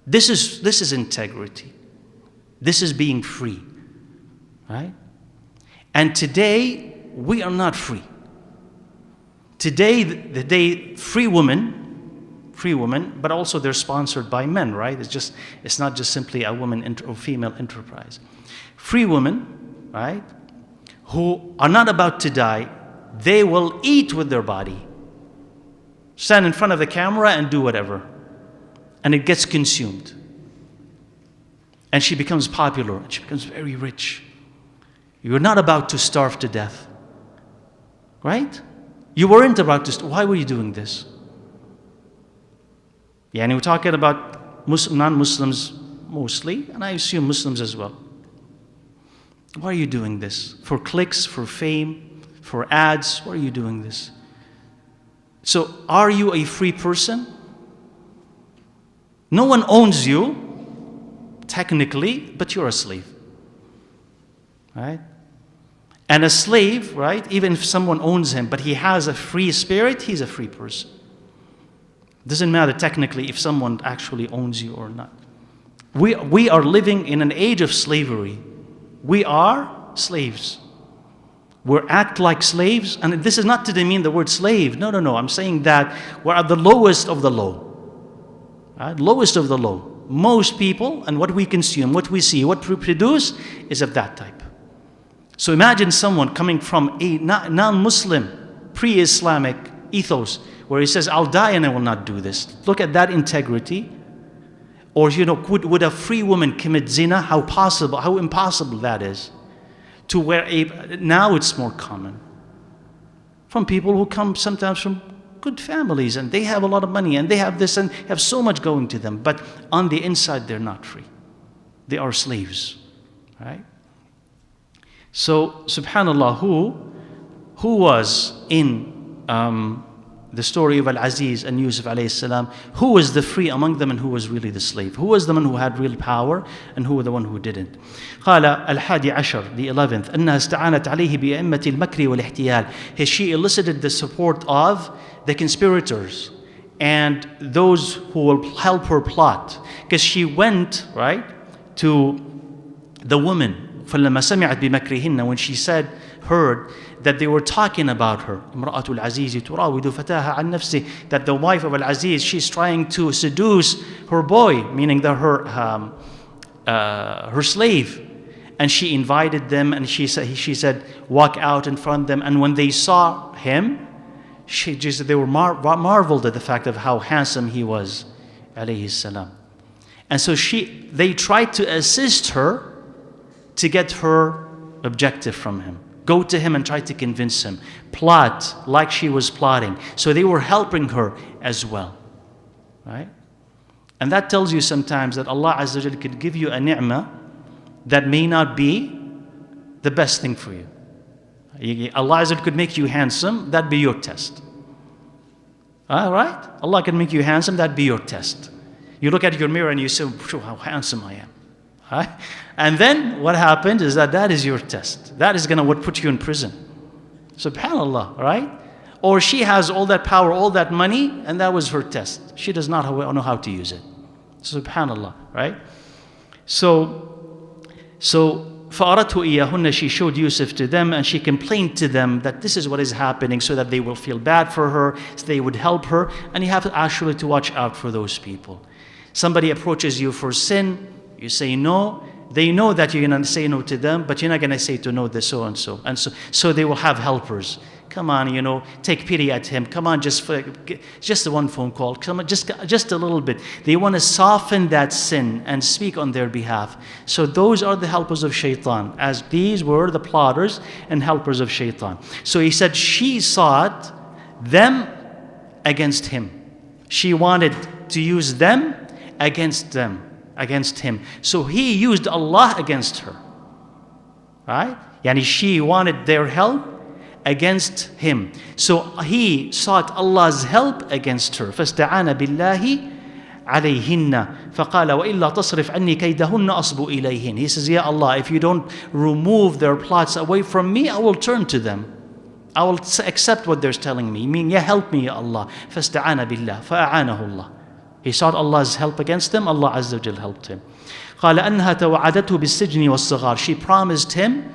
S1: This is integrity. This is being free, right? And today, we are not free. Today, free women, but also they're sponsored by men, right? It's not just simply a woman or female enterprise. Free women, right, who are not about to die, they will eat with their body. Stand in front of the camera and do whatever. And it gets consumed. And she becomes popular, and she becomes very rich. You're not about to starve to death, right? You weren't about to why were you doing this? Yeah, and we're talking about non-Muslims mostly, and I assume Muslims as well. Why are you doing this? For clicks, for fame, for ads? Why are you doing this? So, are you a free person? No one owns you, technically, but you're a slave. Right? And a slave, right, even if someone owns him, but he has a free spirit, he's a free person. Doesn't matter technically if someone actually owns you or not. We are living in an age of slavery. We are slaves. We act like slaves, and this is not to demean the word slave. No, no, no. I'm saying that we're at the lowest of the low. Right? Lowest of the low. Most people and what we consume, what we see, what we produce is of that type. So imagine someone coming from a non-Muslim, pre-Islamic ethos, where he says, I'll die and I will not do this. Look at that integrity. Or, would a free woman commit zina? How impossible that is. To where now it's more common. From people who come sometimes from good families, and they have a lot of money, and they have this and have so much going to them. But on the inside, they're not free. They are slaves. Right? So, subhanAllah, who was in the story of Al-Aziz and Yusuf alayhi salam, who was the free among them and who was really the slave? Who was the one who had real power and who was the one who didn't? قال الحادي عشر, the 11th, أنها استعانت عليه بأئمة المكر والاحتيال. She elicited the support of the conspirators and those who will help her plot. Because she went, right, to the woman. فلما سمعت بمكرهن, when she heard that they were talking about her, امرأة العزيز تراود فتاها عن نفسه, that the wife of Al-Aziz, she's trying to seduce her boy, meaning her slave, and she invited them, and she said walk out in front of them, and when they saw him, they were marveled at the fact of how handsome he was, alayhi salam. And so they tried to assist her to get her objective from him. Go to him and try to convince him. Plot like she was plotting. So they were helping her as well. Right? And that tells you sometimes that Allah Azza wa Jalla could give you a ni'mah that may not be the best thing for you. Allah Azza wa Jalla could make you handsome, that'd be your test. Alright? Allah can make you handsome, that'd be your test. You look at your mirror and you say, how handsome I am. Right? And then what happens is that is your test. That is going to put you in prison. SubhanAllah, right? Or she has all that power, all that money, and that was her test. She does not know how to use it. SubhanAllah, right? So فَأَرَتْهُ إِيَّهُنَّ, she showed Yusuf to them, and she complained to them that this is what is happening, so that they will feel bad for her, so they would help her. And you have to actually to watch out for those people. Somebody approaches you for sin, you say no. They know that you're going to say no to them, but you're not going to say to no this so and so. And so they will have helpers. Come on, take pity at him. Come on, just one phone call. Come on, just a little bit. They want to soften that sin and speak on their behalf. So those are the helpers of shaitan, as these were the plotters and helpers of shaitan. So he said she sought them against him. She wanted to use them against him. So he used Allah against her. Right? Yani she wanted their help against him. So he sought Allah's help against her. فَاسْتَعَانَ بِاللَّهِ عَلَيْهِنَّ فَقَالَ وَإِلَّا تَصْرِفْ عَنِّي كَيْدَهُنَّ أَصْبُ إِلَيْهِنَّ. He says, Ya Allah, if you don't remove their plots away from me, I will turn to them. I will accept what they're telling me. I mean, ya help me, Ya Allah. فَاسْتَعَانَ بِاللَّهِ فَأَعَانَهُ اللَّهِ. He sought Allah's help against them. Allah Azza wa Jal helped him. قال أنها توعدته بالسجن والصغار. She promised him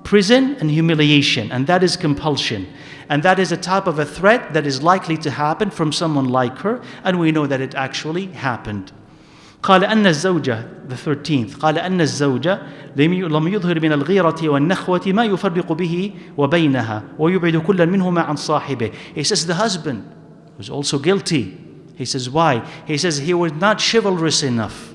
S1: prison and humiliation, and that is compulsion. And that is a type of a threat that is likely to happen from someone like her, and we know that it actually happened. قال أن الزوجة, the 13th, قال أن الزوجة لم يظهر من الغيرة والنخوة ما يفرق به وبينها ويبعد كل منهما عن صاحبه. He says the husband was also guilty. He says, why? He says he was not chivalrous enough.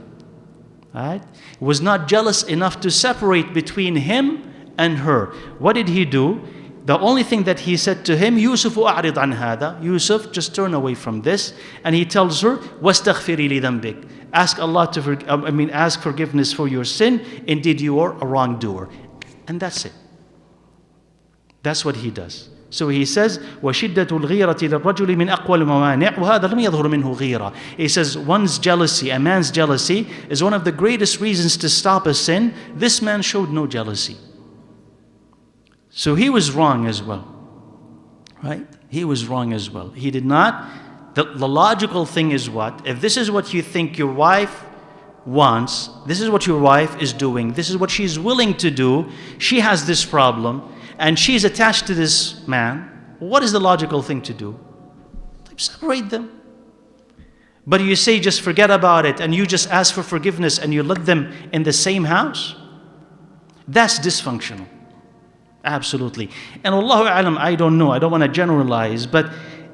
S1: Right? He was not jealous enough to separate between him and her. What did he do? The only thing that he said to him, Yusuf أعرض عن هذا. Yusuf, just turn away from this. And he tells her, واستغفري لذنبك. Ask Allah to ask forgiveness for your sin. Indeed, you are a wrongdoer. And that's it. That's what he does. So he says, وَشِدَّةُ الْغِيرَةِ لِلرَّجُلِ مِنْ أَقْوَى الْمَوَانِعِ وَهَذَا لَمْ يَظْهُرْ مِنْهُ غِيرَةٌ. He says, one's jealousy, a man's jealousy, is one of the greatest reasons to stop a sin. This man showed no jealousy. So he was wrong as well. Right? He was wrong as well. He did not. The logical thing is what? If this is what you think your wife wants, this is what your wife is doing, this is what she's willing to do, she has this problem, and she's attached to this man, what is the logical thing to do? Separate them. But you say just forget about it and you just ask for forgiveness and you let them in the same house? That's dysfunctional. Absolutely. And Allahu A'lam, I don't know, I don't want to generalize, but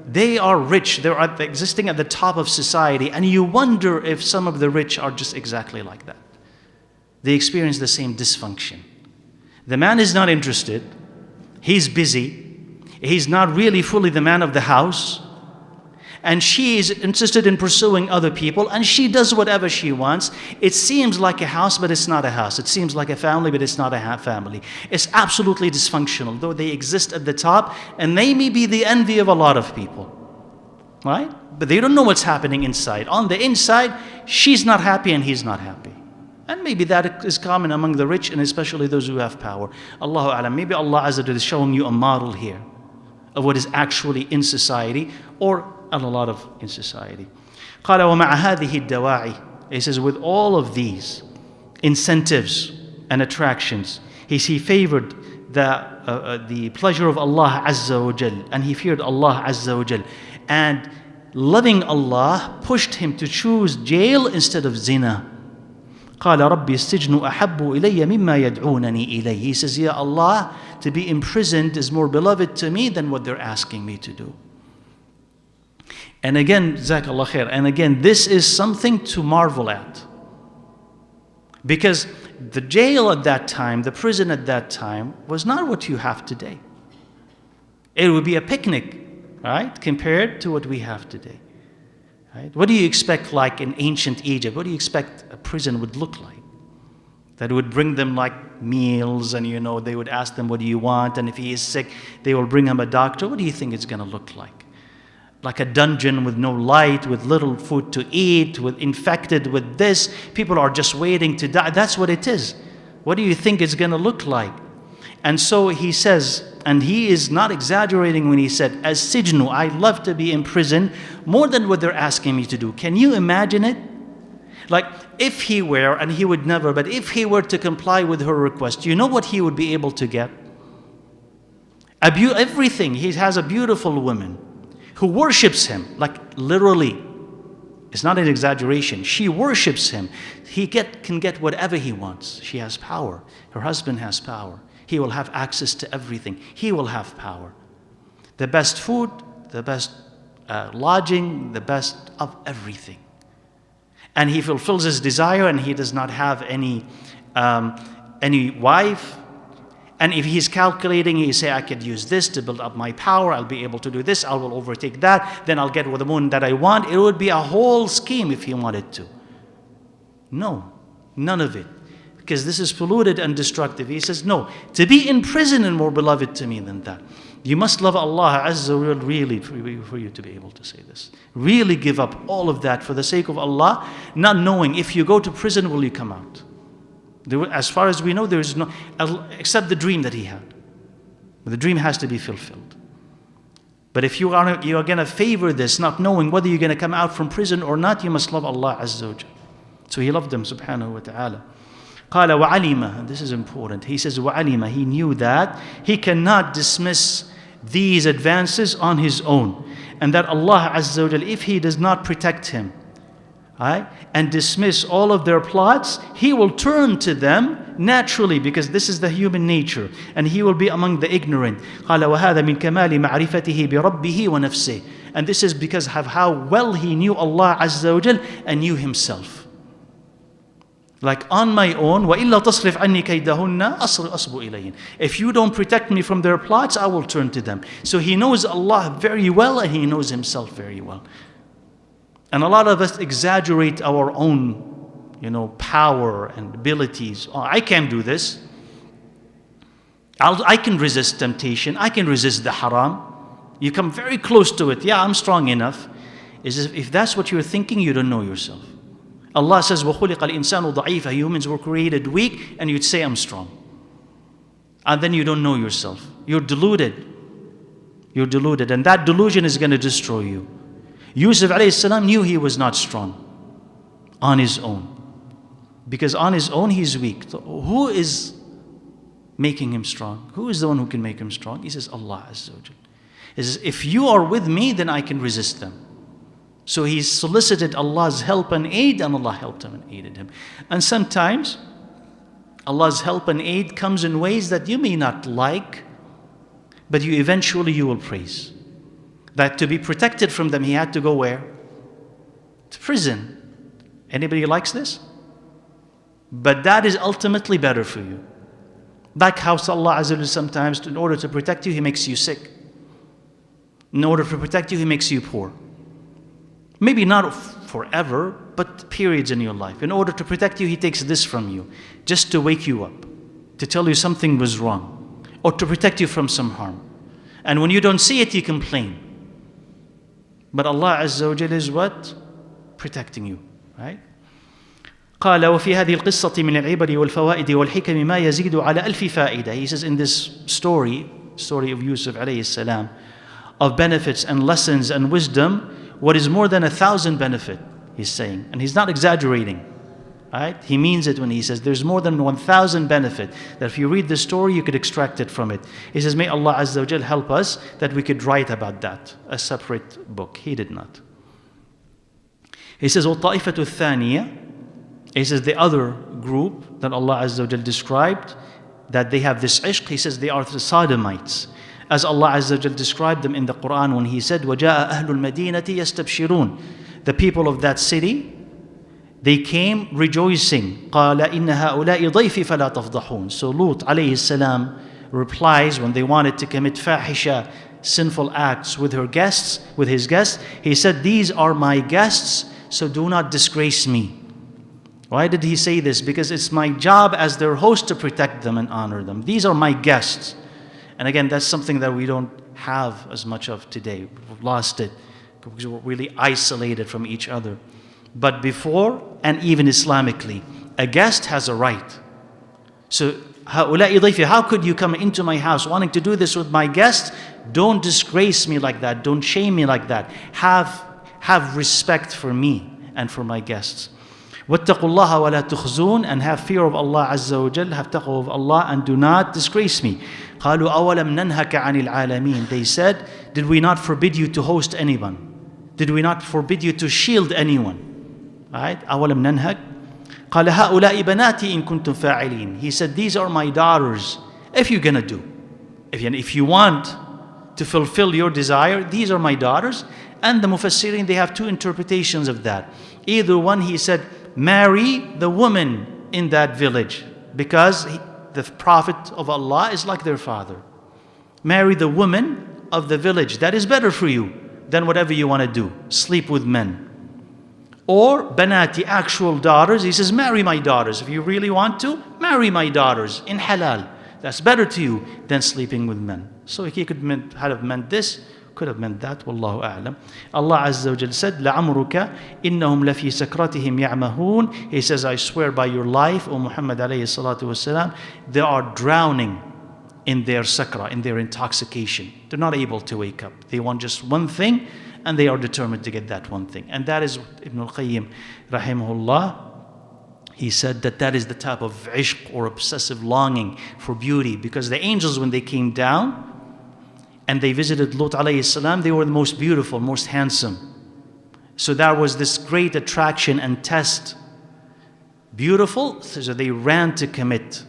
S1: they are rich, they're existing at the top of society, and you wonder if some of the rich are just exactly like that. They experience the same dysfunction. The man is not interested, he's busy, he's not really fully the man of the house, and she is interested in pursuing other people, and she does whatever she wants. It seems like a house, but it's not a house. It seems like a family, but it's not a family. It's absolutely dysfunctional, though they exist at the top, and they may be the envy of a lot of people, right? But they don't know what's happening inside. On the inside, she's not happy and he's not happy. And maybe that is common among the rich, and especially those who have power. Allahu A'lam. Maybe Allah Azza wa Jalla is showing you a model here of what is actually in society, or a lot of in society. قال ومع هذه الدواعي, he says, with all of these incentives and attractions, he favored the pleasure of Allah Azza wa Jal, and he feared Allah Azza wa Jal, and loving Allah pushed him to choose jail instead of zina. قال ربي السجن أحب إلي مما يدعونني إليه. He says, Ya Allah, to be imprisoned is more beloved to me than what they're asking me to do. And again, Jazakallah khair, and again, this is something to marvel at. Because the jail at that time, the prison at that time, was not what you have today. It would be a picnic, right, compared to what we have today. Right? What do you expect, like in ancient Egypt? What do you expect a prison would look like? That would bring them like meals, and they would ask them, what do you want? And if he is sick, they will bring him a doctor. What do you think it's going to look like? Like a dungeon with no light, with little food to eat, with infected with this. People are just waiting to die. That's what it is. What do you think it's going to look like? And so he says, and he is not exaggerating when he said, as sijnu, I love to be in prison more than what they're asking me to do. Can you imagine it? Like if he were, and he would never, but if he were to comply with her request, you know what he would be able to get? Everything. He has a beautiful woman who worships him, like literally. It's not an exaggeration. She worships him. He can get whatever he wants. She has power. Her husband has power. He will have access to everything. He will have power. The best food, the best lodging, the best of everything. And he fulfills his desire, and he does not have any wife. And if he's calculating, he say, I could use this to build up my power, I'll be able to do this, I will overtake that, then I'll get with the moon that I want. It would be a whole scheme if he wanted to. No, none of it. Because this is polluted and destructive. He says, no, to be in prison is more beloved to me than that. You must love Allah Azza wa Jal really for you to be able to say this. Really give up all of that for the sake of Allah, not knowing if you go to prison, will you come out? As far as we know, there is no, except the dream that he had. The dream has to be fulfilled. But if you are going to favor this, not knowing whether you're going to come out from prison or not, you must love Allah Azza wa Jal. So he loved them, subhanahu wa ta'ala. قال وعلم, and this is important. He says وعلم, he knew that he cannot dismiss these advances on his own, and that Allah Azza wa Jal, if he does not protect him, right, and dismiss all of their plots, he will turn to them naturally, because this is the human nature, and he will be among the ignorant. قال وهذا من كمال معرفته بربه ونفسه, and this is because of how well he knew Allah Azza wa Jal and knew himself. Like on my own, وَإِلَّا تَصْرِفْ عَنِّي كَيْدَهُنَّ أَصْبُ إِلَيْهِنْ. If you don't protect me from their plots, I will turn to them. So he knows Allah very well, and he knows himself very well. And a lot of us exaggerate our own, power and abilities. Oh, I can't do this. I can resist temptation. I can resist the haram. You come very close to it. Yeah, I'm strong enough. If that's what you're thinking, you don't know yourself. Allah says, وَخُلِقَ الْإِنسَانُ ضَعِيفًا. Humans were created weak, and you'd say, I'm strong. And then you don't know yourself. You're deluded. You're deluded. And that delusion is going to destroy you. Yusuf alayhi salam knew he was not strong on his own. Because on his own he's weak. So who is making him strong? Who is the one who can make him strong? He says, Allah Azza wa Jal. He says, if you are with me, then I can resist them. So he solicited Allah's help and aid, and Allah helped him and aided him. And sometimes Allah's help and aid comes in ways that you may not like, but you will praise. That to be protected from them, he had to go where? To prison. Anybody likes this? But that is ultimately better for you. Like how Allah Azza wa Jalla sometimes, in order to protect you, He makes you sick. In order to protect you, He makes you poor. Maybe not forever, but periods in your life. In order to protect you, He takes this from you, just to wake you up, to tell you something was wrong, or to protect you from some harm. And when you don't see it, you complain. But Allah Azza wa Jalla is what? Protecting you, right? قال وفي هذه القصة من العبر والفوائد والحكم ما يزيد على ألف فائدة. He says in this story of Yusuf alayhi salam, of benefits and lessons and wisdom, what is more than 1,000 benefit, he's saying. And he's not exaggerating, right? He means it when he says there's more than 1,000 benefit, that if you read the story, you could extract it from it. He says, may Allah Azza wa Jal help us that we could write about that, a separate book. He did not. He says, وَالطَّائِفَةُ الثَّانِيَةِ. He says the other group that Allah Azza wa Jal described, that they have this ishq, he says they are the Sodomites. As Allah Azza wa Jal described them in the Quran when He said, وَجَاءَ أَهْلُ الْمَدِينَةِ يَسْتَبْشِرُونَ. The people of that city, they came rejoicing. قَالَ إِنَّ هَؤُلَاءِ ضَيْفِ فَلَا تَفْضَحُونَ. So Lut alayhi salam replies when they wanted to commit fahisha, sinful acts with his guests, he said, these are my guests, so do not disgrace me. Why did he say this? Because it's my job as their host to protect them and honor them. These are my guests. And again, that's something that we don't have as much of today. We've lost it because we're really isolated from each other. But before, and even Islamically, a guest has a right. So, how could you come into my house wanting to do this with my guests? Don't disgrace me like that. Don't shame me like that. Have respect for me and for my guests. وَاتَّقُوا اللَّهَ وَلَا تُخْزُونَ. And have fear of Allah Azza wa Jal, have taqwa of Allah, and do not disgrace me. قَالُوا أَوَلَمْ نَنْهَكَ عَنِ الْعَالَمِينَ. They said, did we not forbid you to host anyone? Did we not forbid you to shield anyone? Right? أَوَلَمْ نَنْهَكَ. قَالَ هَؤُلَاءِ بَنَاتِي إِن كُنْتُمْ فَاعِلِينَ. He said, these are my daughters. If you're gonna do, if you want to fulfill your desire, these are my daughters. And the Mufassirin, they have two interpretations of that. Either one, he said, marry the woman in that village, because the Prophet of Allah is like their father. Marry the woman of the village. That is better for you than whatever you want to do. Sleep with men. Or banati, actual daughters. He says, marry my daughters. If you really want to, marry my daughters in halal. That's better to you than sleeping with men. So he could have meant this, could have meant that. Wallahu a'lam. Allah Azza wa Jal said, لَعَمْرُكَ إِنَّهُمْ لَفِي سَكْرَتِهِمْ يَعْمَهُونَ. He says, I swear by your life, O Muhammad alayhi salatu wasalam, they are drowning in their sakra, in their intoxication. They're not able to wake up. They want just one thing, and they are determined to get that one thing. And that is Ibn al-Qayyim rahimahullah. He said that is the type of ishq or obsessive longing for beauty. Because the angels, when they came down and they visited Lut alayhi salam, they were the most beautiful, most handsome. So there was this great attraction and test. Beautiful, so they ran to commit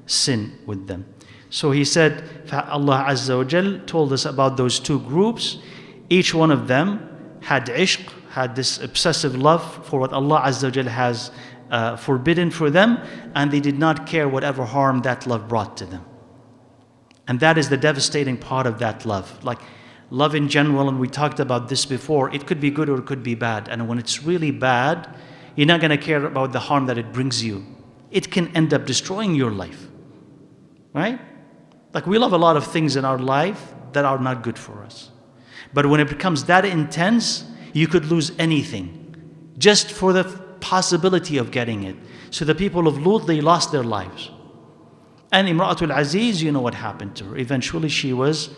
S1: sin with them. So he said, Allah Azza wa Jal told us about those two groups. Each one of them had ishq, had this obsessive love for what Allah Azza wa Jal has forbidden for them, and they did not care whatever harm that love brought to them. And that is the devastating part of that love. Like love in general, and we talked about this before, it could be good or it could be bad. And when it's really bad, you're not going to care about the harm that it brings you. It can end up destroying your life. Right? Like we love a lot of things in our life that are not good for us. But when it becomes that intense, you could lose anything just for the possibility of getting it. So the people of Lut, they lost their lives. And Imra'atul Aziz, you know what happened to her. Eventually she was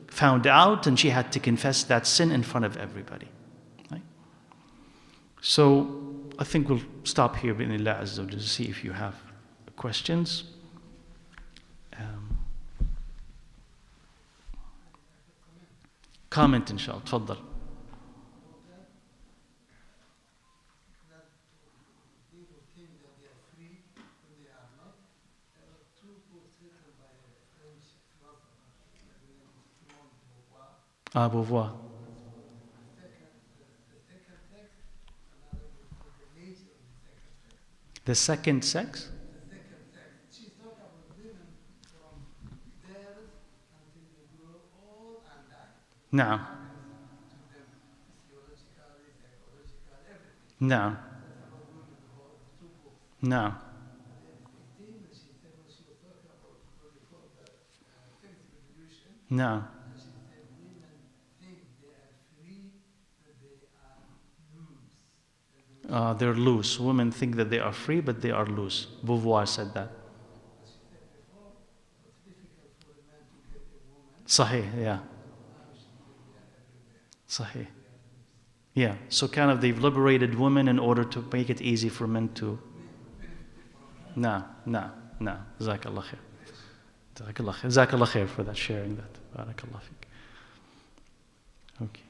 S1: found out and she had to confess that sin in front of everybody. Right? So I think we'll stop here بإذن Azza wa Jalla to see if you have questions. Comment inshallah. تفضل. Beauvoir. The second sex?
S2: She's talking about women from birth until they grow old and die.
S1: No.
S2: To them, physiologically, psychologically, everything.
S1: No.
S2: That's about women, the whole two books.
S1: No.
S2: Then 15, when she said, when she was talking about what they call the fifth revolution,
S1: No.
S2: and she said women think they are free, but they are loose.
S1: They're loose. Women think that they are free, but they are loose. Beauvoir said that.
S2: As she said before, it's difficult for a man to get a woman.
S1: Sahih, yeah.
S2: Now she said they are everywhere.
S1: Sahih. Yeah. So kind of they've liberated women in order to make it easy for men to. No. Jazakallah khair. Jazakallah khair for that, sharing that. Barakallah fik. Okay,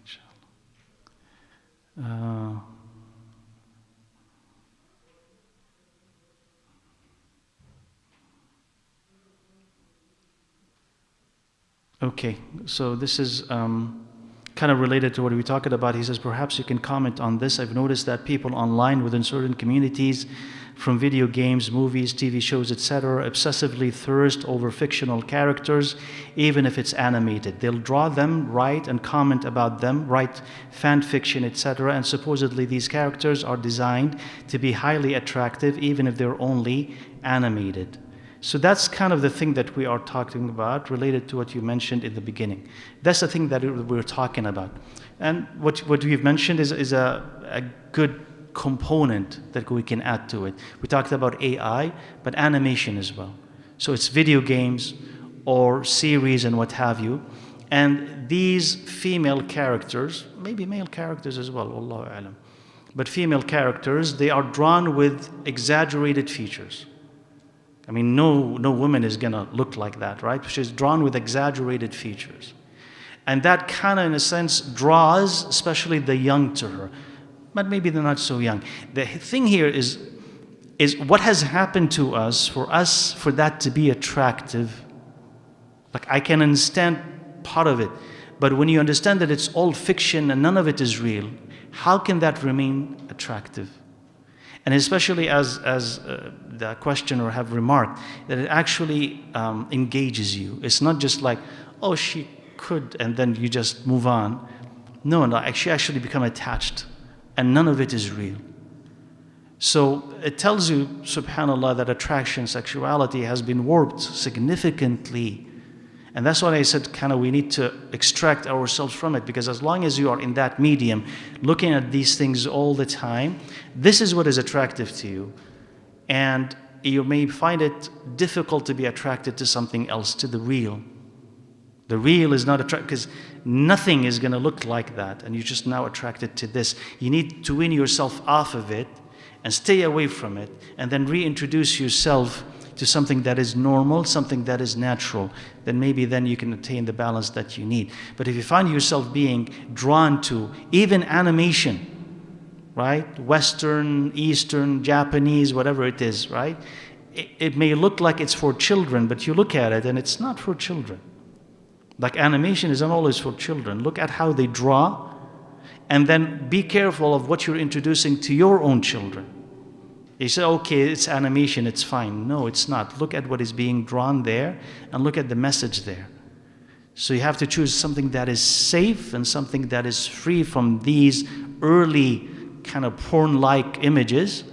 S1: inshallah. Okay, so this is kind of related to what we talked about. He says, perhaps you can comment on this. I've noticed that people online within certain communities, from video games, movies, TV shows, etc., obsessively thirst over fictional characters, even if it's animated. They'll draw them, write and comment about them, write fan fiction, etc., and supposedly these characters are designed to be highly attractive, even if they're only animated. So that's kind of the thing that we are talking about, related to what you mentioned in the beginning. That's the thing that we're talking about. And what we've mentioned is a good component that we can add to it. We talked about AI, but animation as well. So it's video games or series and what have you. And these female characters, maybe male characters as well, Wallahu a'lam. But female characters, they are drawn with exaggerated features. I mean, no woman is going to look like that, right? She's drawn with exaggerated features. And that kind of, in a sense, draws especially the young to her. But maybe they're not so young. The thing here is what has happened to us for that to be attractive. Like, I can understand part of it. But when you understand that it's all fiction and none of it is real, how can that remain attractive? And especially as the questioner have remarked, that it actually engages you. It's not just like, oh, she could, and then you just move on. No, she actually become attached, and none of it is real. So it tells you, subhanAllah, that attraction, sexuality has been warped significantly. And that's why I said we need to extract ourselves from it, because as long as you are in that medium, looking at these things all the time, this is what is attractive to you. And you may find it difficult to be attracted to something else, to the real. The real is not attractive, because nothing is going to look like that, and you're just now attracted to this. You need to wean yourself off of it and stay away from it, and then reintroduce yourself to something that is normal, something that is natural. Then maybe then you can attain the balance that you need. But if you find yourself being drawn to even animation, right? Western, Eastern, Japanese, whatever it is, right? It may look like it's for children, but you look at it and it's not for children. Like, animation isn't always for children. Look at how they draw, and then be careful of what you're introducing to your own children. You say, okay, it's animation, it's fine. No, it's not. Look at what is being drawn there, and look at the message there. So you have to choose something that is safe and something that is free from these early kind of porn-like images.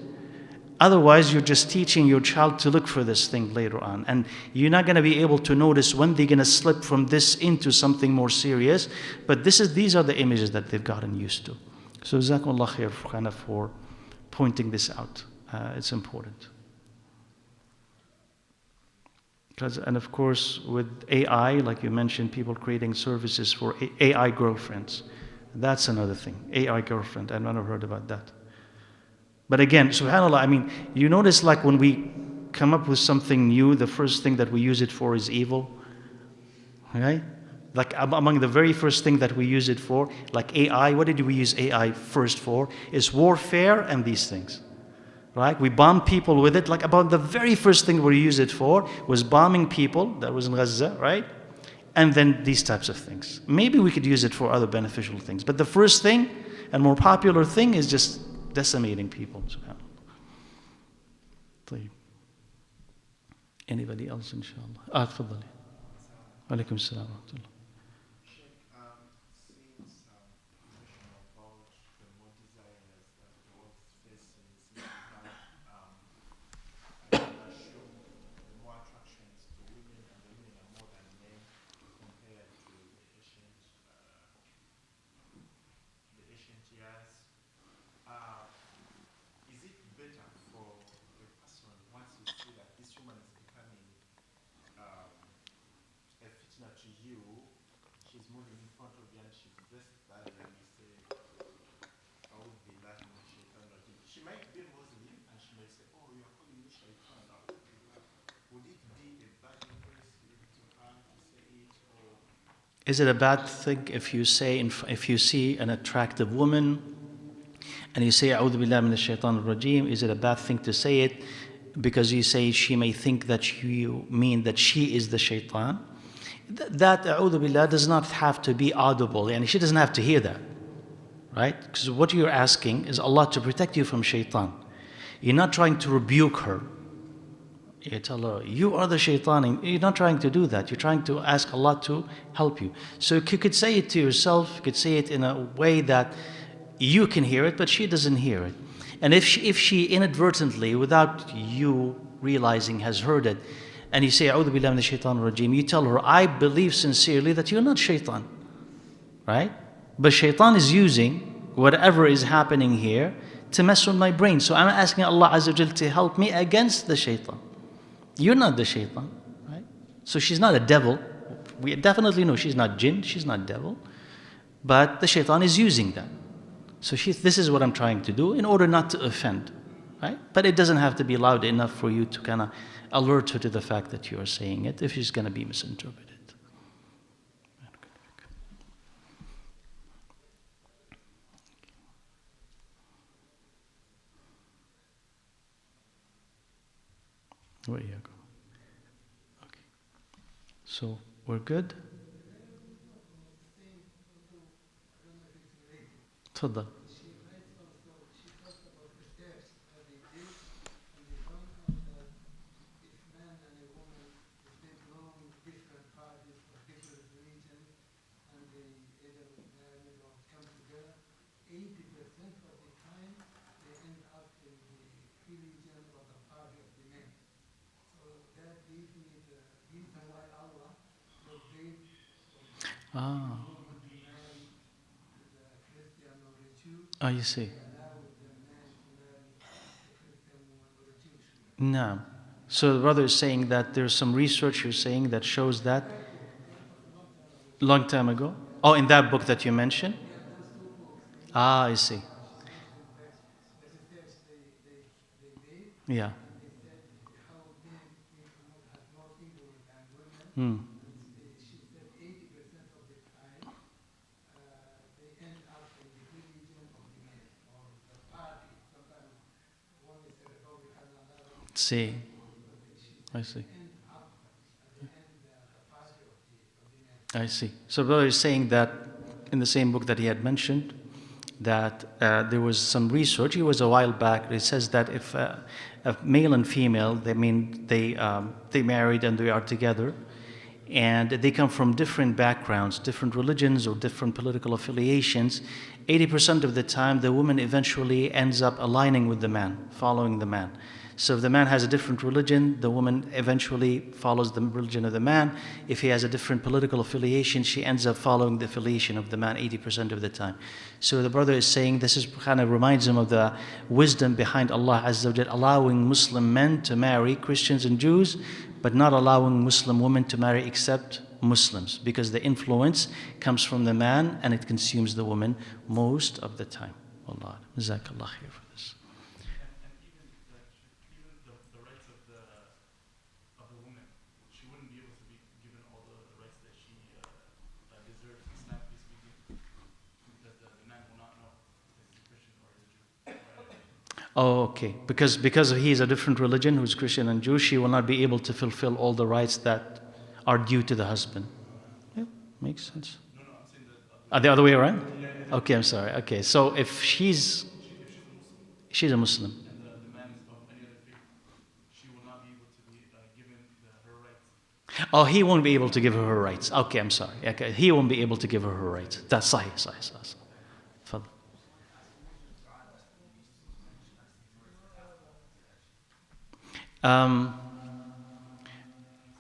S1: Otherwise, you're just teaching your child to look for this thing later on. And you're not going to be able to notice when they're going to slip from this into something more serious. But these are the images that they've gotten used to. So Jazakumullah khair for pointing this out. It's important. And of course, with AI, like you mentioned, people creating services for AI girlfriends. That's another thing. AI girlfriend. I've never heard about that. But again, subhanAllah, I mean, you notice like when we come up with something new, the first thing that we use it for is evil. Right? Like among the very first thing that we use it for, like AI, what did we use AI first for? Is warfare and these things. Right? We bomb people with it. Like about the very first thing we use it for was bombing people. That was in Gaza, right? And then these types of things. Maybe we could use it for other beneficial things. But the first thing and more popular thing is just decimating people. طيب. Anybody else, inshallah? تفضلي. وعليكم السلام ورحمة الله. Is it a bad thing if you see an attractive woman and you say "A'udhu billahi minash shaitanir rajim"? Is it a bad thing to say it because you say she may think that you mean that she is the shaitan? That "A'udhu billah" does not have to be audible, and she doesn't have to hear that, right? Because what you're asking is Allah to protect you from shaitan. You're not trying to rebuke her. You tell her, you are the shaitan. You're not trying to do that. You're trying to ask Allah to help you. So you could say it to yourself. You could say it in a way that you can hear it, but she doesn't hear it. And if she inadvertently, without you realizing, has heard it, and you say, "A'udhu billahi minash shaitanir rajim," you tell her, "I believe sincerely that you're not shaitan." Right? But shaitan is using whatever is happening here to mess with my brain. So I'm asking Allah Azza wa Jal to help me against the shaitan. You're not the shaitan, right? So she's not a devil. We definitely know she's not jinn, she's not devil. But the shaitan is using that. So this is what I'm trying to do in order not to offend, right? But it doesn't have to be loud enough for you to kind of alert her to the fact that you are saying it if she's going to be misinterpreted. Where you go? Okay. So we're good. تفضل. You see. No. So the brother is saying that there's some research you're saying that shows that long time ago. Oh, in that book that you mentioned? I see. Yeah. Hmm. See. I see. I see. So brother is saying that in the same book that he had mentioned, that there was some research. It was a while back. It says that if a male and female, they married and they are together, and they come from different backgrounds, different religions or different political affiliations, 80% of the time the woman eventually ends up aligning with the man, following the man. So if the man has a different religion, the woman eventually follows the religion of the man. If he has a different political affiliation, she ends up following the affiliation of the man 80% of the time. So the brother is saying this is kind of reminds him of the wisdom behind Allah Azza wa Jal allowing Muslim men to marry Christians and Jews, but not allowing Muslim women to marry except Muslims, because the influence comes from the man and it consumes the woman most of the time. Wallah. Jazakallah khair for this. Oh, okay. Because he is a different religion, who's Christian and Jewish, she will not be able to fulfill all the rights that are due to the husband. Yeah, makes sense. The other way around? Okay, I'm sorry. Okay, so if she's a Muslim.
S3: And the man is of any other faith, she will not be able to be given her rights.
S1: Oh, he won't be able to give her her rights. Okay, I'm sorry. Okay, he won't be able to give her her rights. That's sahih, sahih, sahih. تفضل.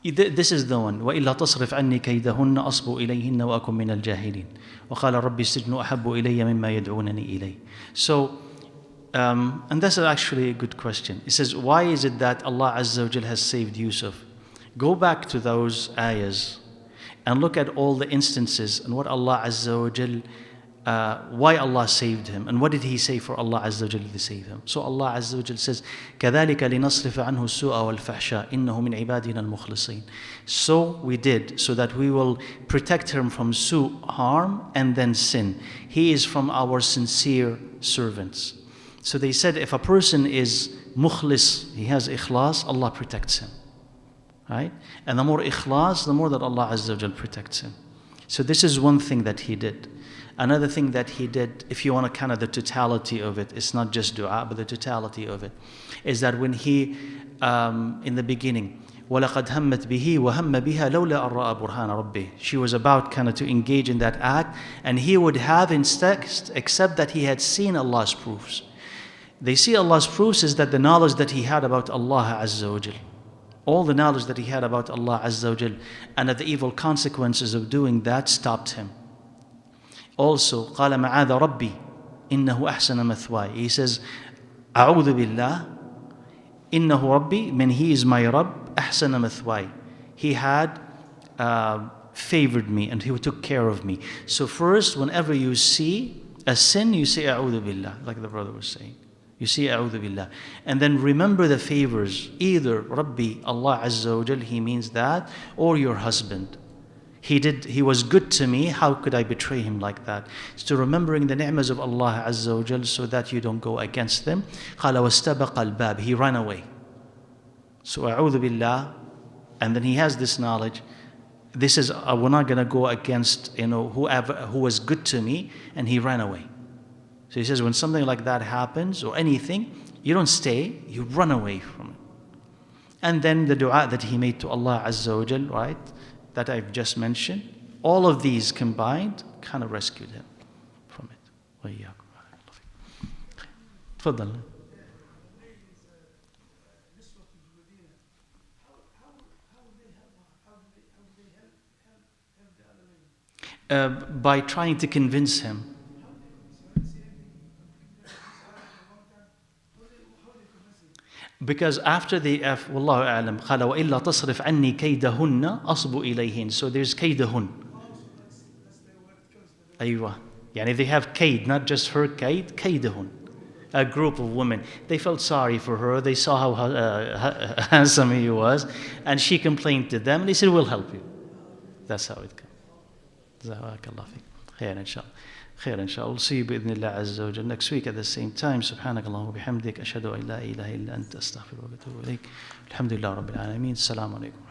S1: This is the one. وَإِلَّا تَصْرِفْ عَنِّي كَيْدَهُنَّ أَصْبُ إِلَيْهِنَّ وَأَكُنْ مِنَ الْجَاهِلِينَ وَقَالَ رَبِّ السِّجْنُ أَحَبُّ إِلَيَّ مِمَّا يَدْعُونَنِي إِلَيْهِ. So, and that's actually a good question. It says, why is it that Allah Azza wa Jal has saved Yusuf? Go back to those ayahs and look at all the instances and what Allah Azza wa Jal, why Allah saved him and what did he say for Allah Azza wa Jal to save him. So Allah Azza wa Jal says, كَذَلِكَ لِنَصْرِفَ عَنْهُ السُّوءَ وَالْفَحْشَاءَ إِنَّهُ مِنْ عِبَادِنَا الْمُخْلَصِينَ. So we did, so that we will protect him from harm and then sin. He is from our sincere servants. So they said if a person is mukhlis, he has ikhlas, Allah protects him. Right? And the more ikhlas, the more that Allah Azza wa Jal protects him. So this is one thing that he did. Another thing that he did, if you want to kind of the totality of it, it's not just dua, but the totality of it, is that when he, in the beginning, وَلَقَدْ هَمَّتْ بِهِ وَهَمَّ بِهَا لَوْلَا أَن رَأَى بُرْهَانَ رَبِّهِ. She was about kind of to engage in that act, and he would have instead, except that he had seen Allah's proofs. They see Allah's proofs is that the knowledge that he had about Allah Azza wa Jal, all the knowledge that he had about Allah Azza wa Jal, and that the evil consequences of doing that stopped him. Also, قال معاذ ربي إنه أحسن مثواي. He says, أعوذ بالله إنه ربي, mean he is my Rabb, أحسن مثواي. He had favored me and he took care of me. So first, whenever you see a sin, you say أعوذ بالله, like the brother was saying. You see أعوذ بالله. And then remember the favors. Either Rabbi, Allah Azza wa Jal, he means that, or your husband. He was good to me, how could I betray him like that? So remembering the ni'mas of Allah Azza wa Jal so that you don't go against them. قال واستبق الباب. He ran away. So أعوذ بالله, and then he has this knowledge. This is, we're not going to go against, whoever who was good to me, and he ran away. So he says when something like that happens or anything, you don't stay, you run away from it. And then the dua that he made to Allah Azza wa Jal, right, that I've just mentioned, all of these combined kind of rescued him from it. تفضل. By trying to convince him. Because after the Wallahu a'lam, قال وإلا تصرف عني كيدهن أصب إليهن. So there's كيدهن. أيوة. يعني they have kaid, not just her kaid, كيدهن. A group of women. They felt sorry for her. They saw how handsome he was, and she complained to them. And they said, "We'll help you." That's how it comes. جزاك الله فيك. خير إن شاء الله. خير إن شاء الله. We'll see you بإذن الله عز وجل next week at the same time. سبحانك اللهم وبحمدك أشهد أن لا إله إلا أنت أستغفرك وأتوب إليك. الحمد لله رب العالمين. السلام عليكم.